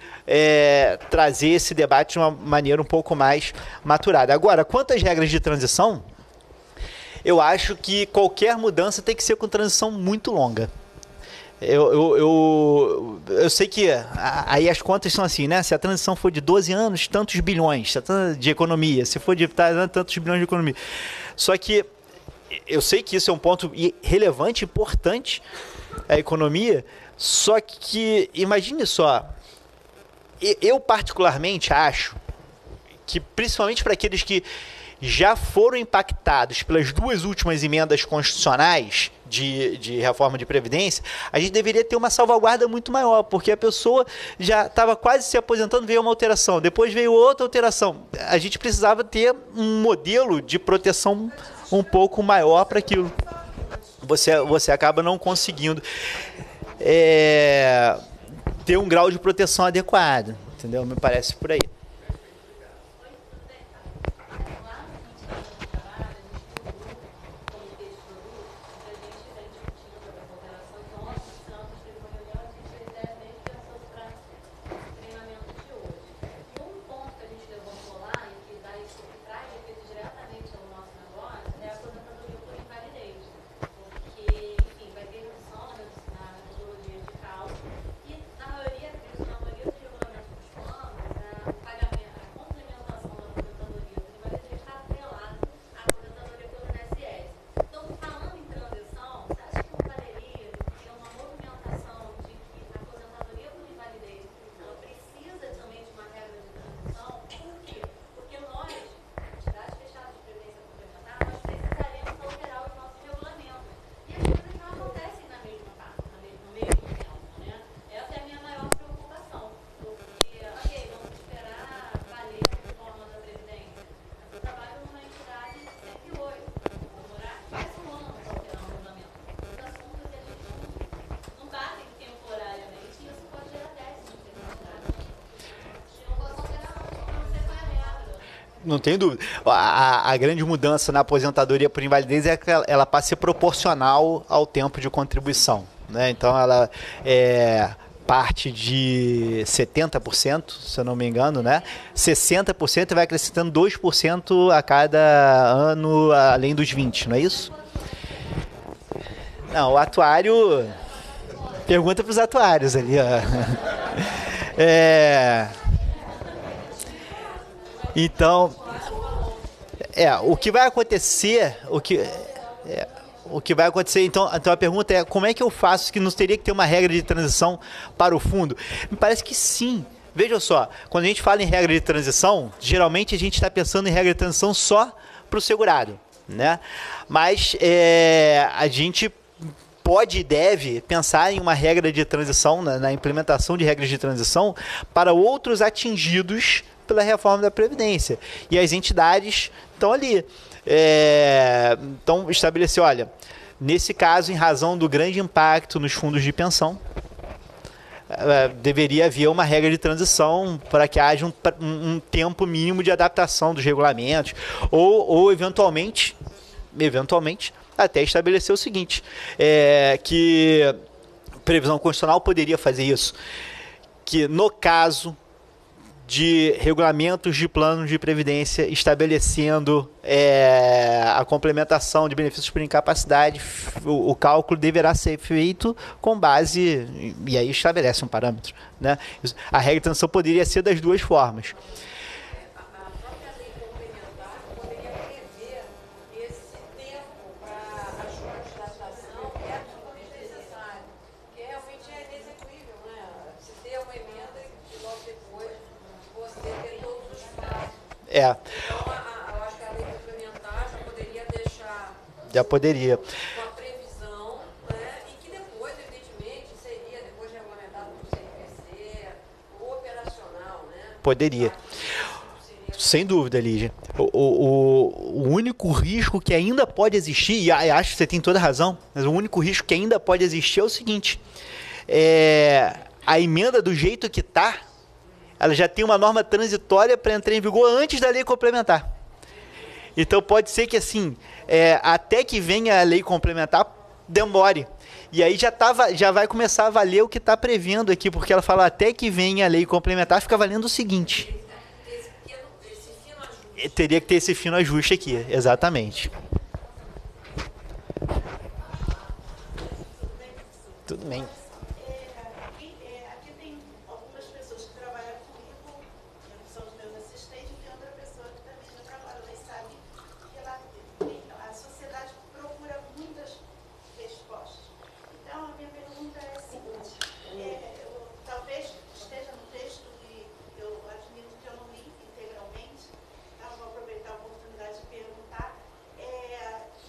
trazer esse debate de uma maneira um pouco mais maturada. Agora, quanto às regras de transição, eu acho que qualquer mudança tem que ser com transição muito longa. Eu sei que aí as contas são assim, né? Se a transição for de 12 anos, tantos bilhões de economia. Se for de tantos bilhões de economia. Só que eu sei que isso é um ponto relevante, importante, a economia. Só que, imagine só, eu particularmente acho que, principalmente para aqueles que já foram impactados pelas duas últimas emendas constitucionais de reforma de Previdência, a gente deveria ter uma salvaguarda muito maior, porque a pessoa já estava quase se aposentando, veio uma alteração, depois veio outra alteração. A gente precisava ter um modelo de proteção um pouco maior para aquilo. Você acaba não conseguindo ter um grau de proteção adequado, entendeu? Me parece por aí. Não tem dúvida. A grande mudança na aposentadoria por invalidez é que ela passa a ser proporcional ao tempo de contribuição, né? Então, ela parte de 70%, se eu não me engano, né? 60% e vai acrescentando 2% a cada ano, além dos 20%, não é isso? Não, o atuário... Pergunta para os atuários ali, ó. Então, o que vai acontecer, então a pergunta é, como é que eu faço que não teria que ter uma regra de transição para o fundo? Me parece que sim. Veja só, quando a gente fala em regra de transição, geralmente a gente está pensando em regra de transição só para o segurado, né? Mas a gente pode e deve pensar em uma regra de transição, na implementação de regras de transição para outros atingidos pela reforma da Previdência. E as entidades estão ali. Então, estabeleceu, olha, nesse caso, em razão do grande impacto nos fundos de pensão, deveria haver uma regra de transição para que haja um tempo mínimo de adaptação dos regulamentos, ou eventualmente, até estabelecer o seguinte, que previsão constitucional poderia fazer isso, que no caso de regulamentos de planos de previdência estabelecendo a complementação de benefícios por incapacidade, o cálculo deverá ser feito com base, e aí estabelece um parâmetro, né? A regra de transição poderia ser das duas formas. Então, eu acho que a lei complementar já poderia deixar... Já poderia. Uma previsão, né? E que depois, evidentemente, seria, depois de regulamentado por CNPC, operacional, né? Poderia. Sem dúvida, Lígia. O único risco que ainda pode existir, e acho que você tem toda a razão, mas o único risco que ainda pode existir é o seguinte, a emenda do jeito que está, ela já tem uma norma transitória para entrar em vigor antes da lei complementar. Então pode ser que assim, até que venha a lei complementar, demore. E aí já vai começar a valer o que está prevendo aqui, porque ela fala até que venha a lei complementar, fica valendo o seguinte. Teria que ter esse fino ajuste aqui, exatamente. Tudo bem. Aqui tem algumas pessoas que trabalham comigo, que são os meus assistentes, e tem outra pessoa que também já trabalha, eles sabem que a sociedade procura muitas respostas. Então, a minha pergunta é a seguinte, talvez esteja no texto e eu admito que eu não li integralmente, então vou aproveitar a oportunidade de perguntar,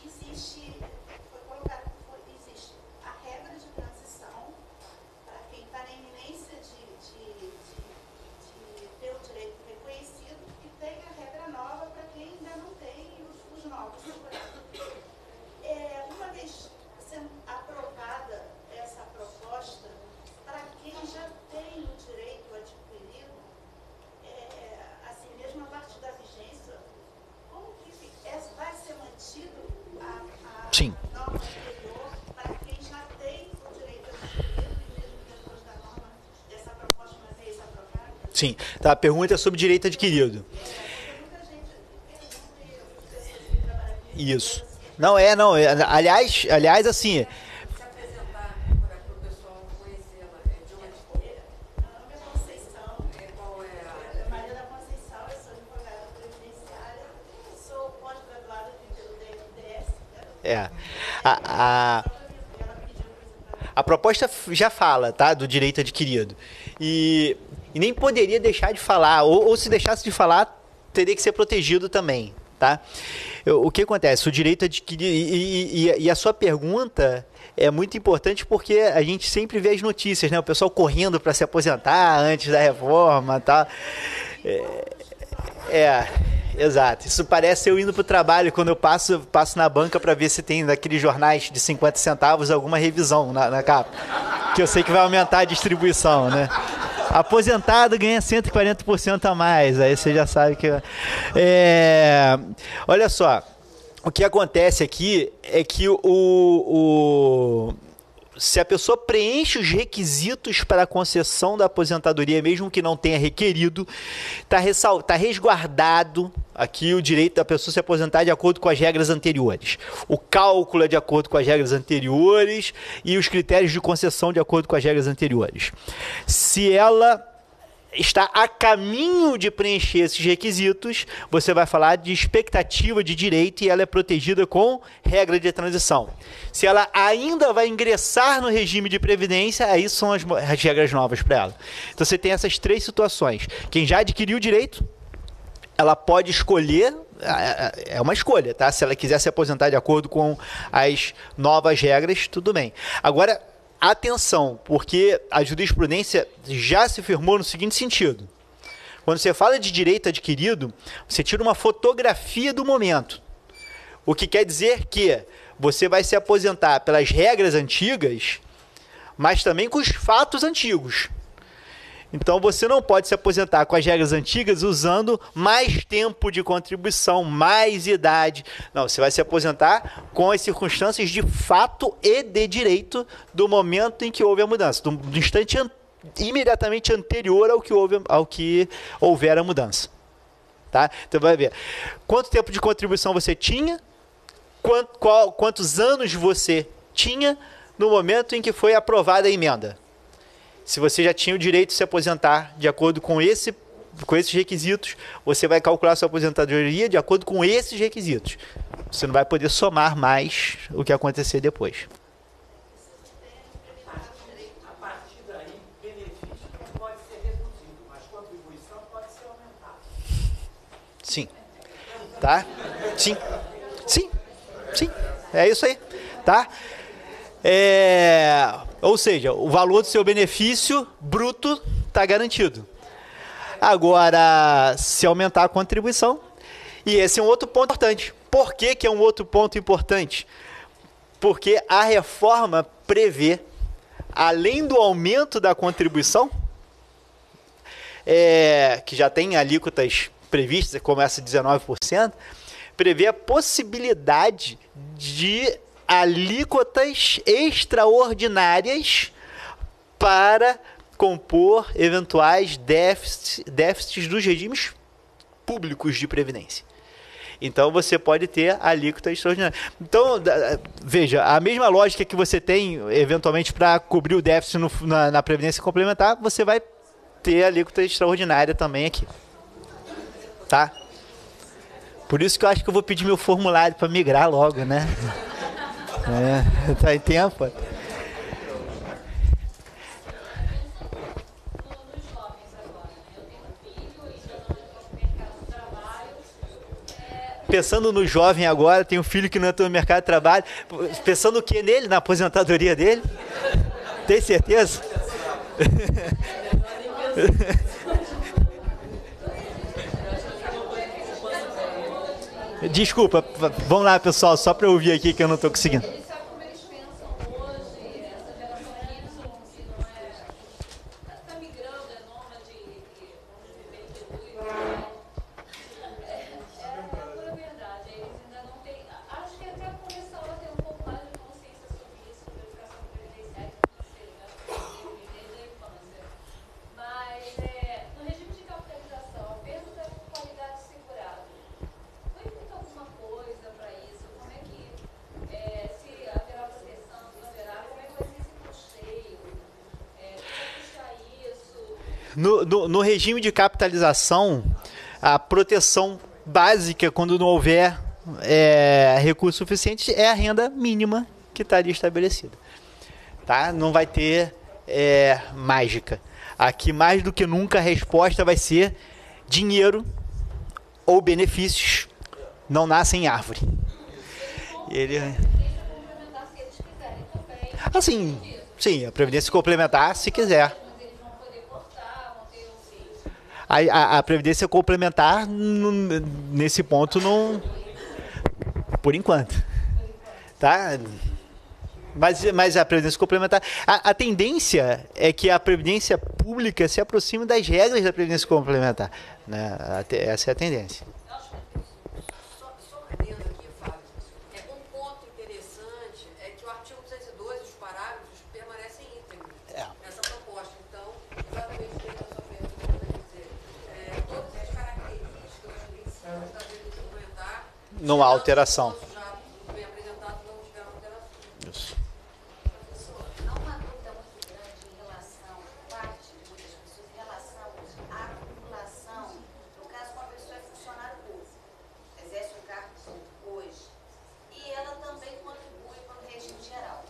existe a regra de transição para quem está na iminência de ter o direito reconhecido e tem a regra nova para quem ainda não tem os novos. Uma vez sendo aprovada essa proposta, para quem já tem o direito adquirido, assim, mesmo a partir da vigência, como que vai ser mantido a Sim. norma anterior para quem já tem o direito adquirido e mesmo depois da norma dessa proposta uma vez aprovada? Sim. Tá, a pergunta é sobre direito adquirido. Muita gente pergunta e eu fico pessoas que trabalham com Isso. Não. Aliás, assim... Se apresentar para o pessoal conhecê-la, de onde for. Meu nome é Conceição. Qual é a... Maria da Conceição, eu sou advogada previdenciária, sou pós-graduada pelo DNDS. A proposta já fala, tá, do direito adquirido. E nem poderia deixar de falar, ou se deixasse de falar, teria que ser protegido também, tá? O que acontece? O direito adquirido... E a sua pergunta é muito importante porque a gente sempre vê as notícias, né? O pessoal correndo para se aposentar antes da reforma, tá? Exato. Isso parece eu indo para o trabalho, quando eu passo na banca para ver se tem daqueles jornais de 50 centavos alguma revisão na capa. Que eu sei que vai aumentar a distribuição, né? Aposentado ganha 140% a mais. Aí você já sabe que... Olha só. O que acontece aqui é que se a pessoa preenche os requisitos para a concessão da aposentadoria, mesmo que não tenha requerido, está resguardado aqui o direito da pessoa se aposentar de acordo com as regras anteriores. O cálculo é de acordo com as regras anteriores e os critérios de concessão de acordo com as regras anteriores. Se ela está a caminho de preencher esses requisitos, você vai falar de expectativa de direito e ela é protegida com regra de transição. Se ela ainda vai ingressar no regime de previdência, aí são as regras novas para ela. Então você tem essas três situações. Quem já adquiriu o direito, ela pode escolher, é uma escolha, tá? Se ela quiser se aposentar de acordo com as novas regras, tudo bem. Agora, atenção, porque a jurisprudência já se firmou no seguinte sentido. Quando você fala de direito adquirido, você tira uma fotografia do momento. O que quer dizer que você vai se aposentar pelas regras antigas, mas também com os fatos antigos. Então você não pode se aposentar com as regras antigas usando mais tempo de contribuição, mais idade. Não, você vai se aposentar com as circunstâncias de fato e de direito do momento em que houve a mudança, do instante imediatamente anterior ao que houver a mudança. Tá? Então vai ver quanto tempo de contribuição você tinha, quantos anos você tinha no momento em que foi aprovada a emenda. Se você já tinha o direito de se aposentar de acordo com esses requisitos, você vai calcular sua aposentadoria de acordo com esses requisitos. Você não vai poder somar mais o que acontecer depois. A partir daí, benefício não pode ser reduzido, mas contribuição pode ser aumentada. Sim. Tá? Sim. Sim. Sim. É isso aí. Tá? Ou seja, o valor do seu benefício bruto está garantido. Agora, se aumentar a contribuição, e esse é um outro ponto importante. Por que é um outro ponto importante? Porque a reforma prevê, além do aumento da contribuição, que já tem alíquotas previstas, como essa 19%, prevê a possibilidade de alíquotas extraordinárias para compor eventuais déficits dos regimes públicos de previdência. Então, você pode ter alíquota extraordinária. Então, veja, a mesma lógica que você tem, eventualmente, para cobrir o déficit na Previdência Complementar, você vai ter alíquota extraordinária também aqui. Tá? Por isso que eu acho que eu vou pedir meu formulário para migrar logo, né? Tá em tempo? Pensando no jovem agora, tem um filho que não entrou no mercado de trabalho. Pensando o que nele? Na aposentadoria dele? Tem certeza? Desculpa, vamos lá, pessoal, só para eu ouvir aqui que eu não estou conseguindo. Eles sabem como eles pensam hoje, essa geração Y, que não está migrando, é nômade, vamos viver em Peru, é pura verdade. Eles ainda não têm. Acho que até começar a ter um pouco mais de consciência sobre isso, sobre a educação previdenciária e financeira, desde a infância. Mas no regime de capitalização, a perda da qualidade segurada. Alguma coisa para isso? Como é que, se haverá proteção, se não haverá, como é que vai ser esse custeio? Como puxar isso? No regime de capitalização, a proteção básica, quando não houver recurso suficiente, é a renda mínima que está ali estabelecida. Tá? Não vai ter mágica. Aqui, mais do que nunca, a resposta vai ser dinheiro ou benefícios. Não nasce em árvore. Sim, a previdência complementar, se quiser. A previdência complementar, nesse ponto, não. Por enquanto. Tá? Mas a previdência complementar. A tendência é que a previdência pública se aproxime das regras da previdência complementar. Né? Essa é a tendência. Não há alteração. Isso. Há uma dúvida muito grande em relação, parte de muitas pessoas, em relação à acumulação. No caso, uma pessoa é funcionário público, exerce um cargo público hoje, e ela também contribui para o regime geral.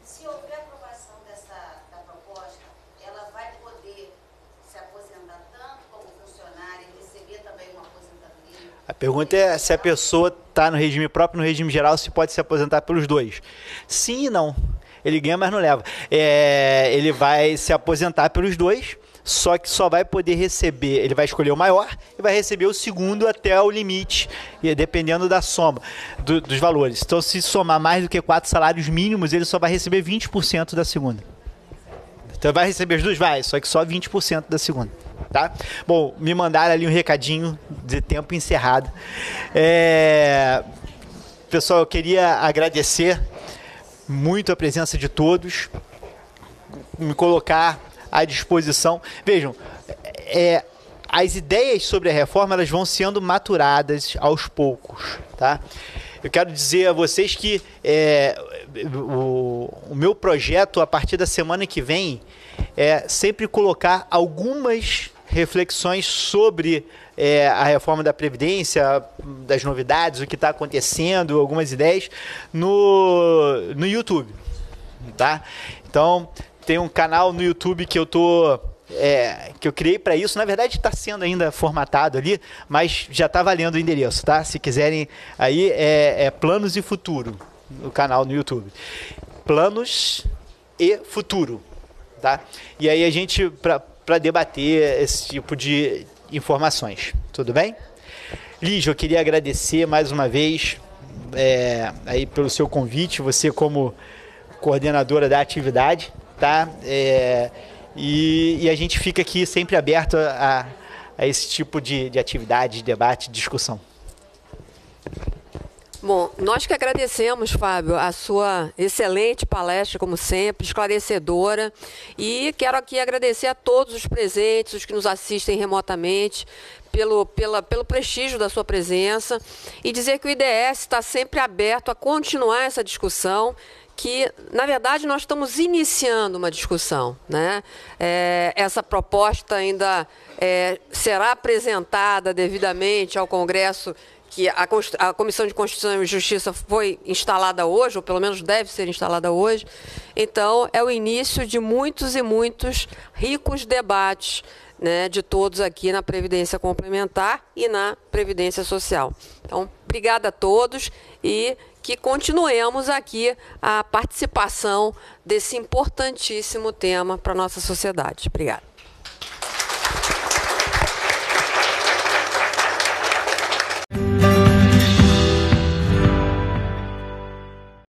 Se houver aprovação da proposta, ela vai poder se aposentar tanto como funcionário e receber também uma aposentadoria? A pergunta é se a pessoa está no regime próprio, no regime geral, se pode se aposentar pelos dois. Sim e não. Ele ganha, mas não leva. Ele vai se aposentar pelos dois, só que só vai poder receber, ele vai escolher o maior e vai receber o segundo até o limite, dependendo da soma dos valores. Então, se somar mais do que 4 salários mínimos, ele só vai receber 20% da segunda. Então, vai receber os dois? Vai, só que só 20% da segunda. Tá? Bom, me mandaram ali um recadinho de tempo encerrado. Pessoal, eu queria agradecer muito a presença de todos, me colocar à disposição. Vejam, as ideias sobre a reforma elas vão sendo maturadas aos poucos, tá? Eu quero dizer a vocês que o meu projeto, a partir da semana que vem, é sempre colocar algumas reflexões sobre a reforma da Previdência, das novidades, o que está acontecendo, algumas ideias, no YouTube, tá? Então, tem um canal no YouTube que eu criei para isso. Na verdade, está sendo ainda formatado ali, mas já está valendo o endereço, tá? Se quiserem, aí Planos e Futuro, o canal no YouTube. Planos e Futuro, tá? E aí a gente, para debater esse tipo de informações, tudo bem? Lígia, eu queria agradecer mais uma vez aí pelo seu convite, você como coordenadora da atividade, tá? E a gente fica aqui sempre aberto a esse tipo de atividade, de debate, de discussão. Bom, nós que agradecemos, Fábio, a sua excelente palestra, como sempre, esclarecedora. E quero aqui agradecer a todos os presentes, os que nos assistem remotamente, pelo prestígio da sua presença. E dizer que o IDS está sempre aberto a continuar essa discussão, que, na verdade, nós estamos iniciando uma discussão, né? Essa proposta ainda será apresentada devidamente ao Congresso, que a Comissão de Constituição e Justiça foi instalada hoje, ou pelo menos deve ser instalada hoje. Então, é o início de muitos e muitos ricos debates, né, de todos aqui na Previdência Complementar e na Previdência Social. Então, obrigada a todos e que continuemos aqui a participação desse importantíssimo tema para a nossa sociedade. Obrigada.